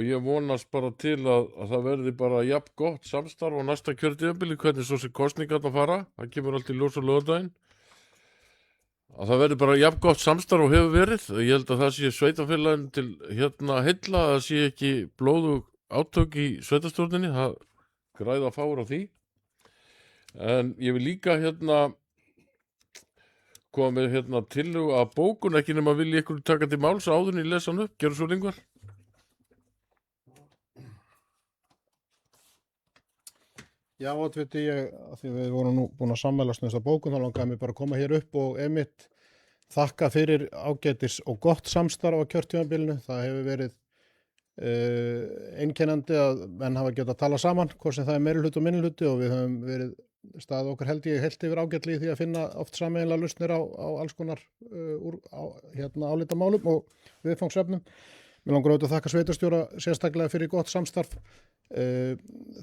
ég vonast bara til að það verði bara jafn gott samstarf á næsta kjörtímabili hvernig svo sem kosningarnar fara, það kemur allt í ljós á laugardaginn að það verður bara jafn gott samstarf og hefur verið. Ég held að það sé sveitarfélagin til heilla að það sé ekki blóðug átök í sveitarstjórninni, það græða fáur á því. En ég vil líka koma með tillögu að bókun ekki nema vilja ykkur taka til máls áður en ég lesa hann upp, gerðu svo lengur. Já, oddviti, því við vorum nú búin að sammælast með þessa bókun, þá langaði mig bara að koma hér upp og einmitt þakka fyrir ágætis og gott samstarf á kjörtímabilinu. Það hefur verið einkennandi að menn hafa getað að tala saman, hvort sem það er meirihluti og minnihluti, og við höfum verið staðið okkar held yfir ágætli í því að finna oft sameiginlega lausnir á alls konar álitamálum og viðfangsefnum. Mér langar auðvitað að þakka sveitarstjóra sérstaklega fyrir gott samstarf.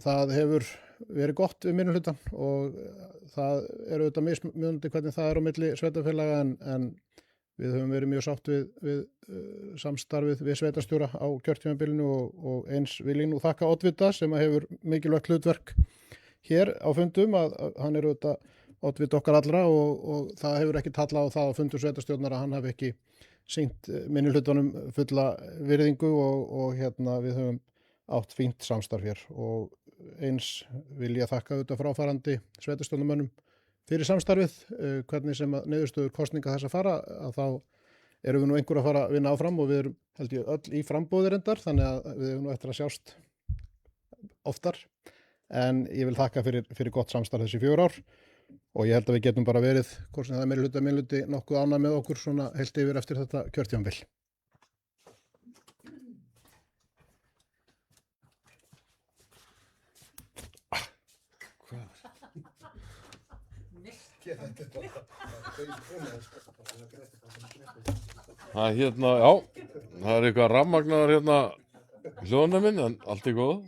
Það hefur verið gott við minnihlutan og það er auðvitað mismunandi hvernig það er á milli sveitarfélaga en við höfum verið mjög sátt við samstarfið við sveitarstjóra á kjörtímabilinu og eins vil ég nú þakka oddvita sem hefur mikilvægt hlutverk hér á fundum að hann er auðvitað oddvita okkar allra og það hefur ekki tallað á það á fundum sveitarstjórnar að hann hafi ekki sýnt minnihlutunum fulla virðingu og við höfum átt fínt samstarf hér og eins vil ég þakka auðvitað fráfarandi sveitarstjórnarmönnum fyrir samstarfið, hvernig sem að niðurstöður kosninga þess að fara, að þá erum við nú einhver að fara að vinna áfram og við erum held ég öll í frambúðir reyndar, þannig að við erum nú eftir að sjást oftar, en ég vil þakka fyrir gott samstarf þessi 4 ár og ég held að við getum bara verið, hvort sem það er meirihluti eða minnihluti, nokkuð ánægð með okkur svona heilt yfir eftir þetta kjörtímabil. Það já, það er eitthvað rafmagnaðar hljóðan minn, en allt er góð.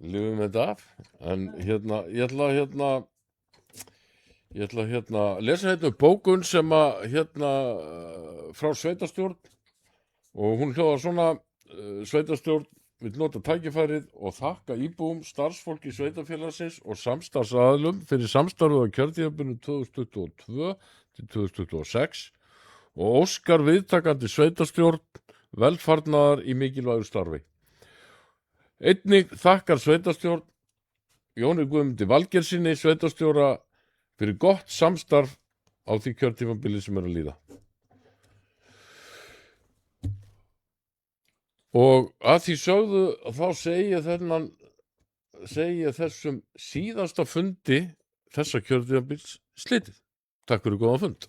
Lifum með þetta af. En ég ætla að lesa bókun sem að frá sveitarstjórn og hún hljóðar svona: sveitarstjórn vill nota tækifærið og þakka íbúum, starfsfólki sveitarfélagsins og samstarfsaðilum fyrir samstarfið á kjörtímabilinu 2022 til 2026 og óskar viðtakandi sveitarstjórn velfarnaðar í mikilvægu starfi. Einnig þakkar sveitarstjórn Jóni Guðmundi Valgeirssyni sveitarstjóra fyrir gott samstarf á því kjörtímabili sem er að líða. Og að því sögðu þá segi ég þessum síðasta fundi þessa kjörtímabils slitið. Takk fyrir góðan fund.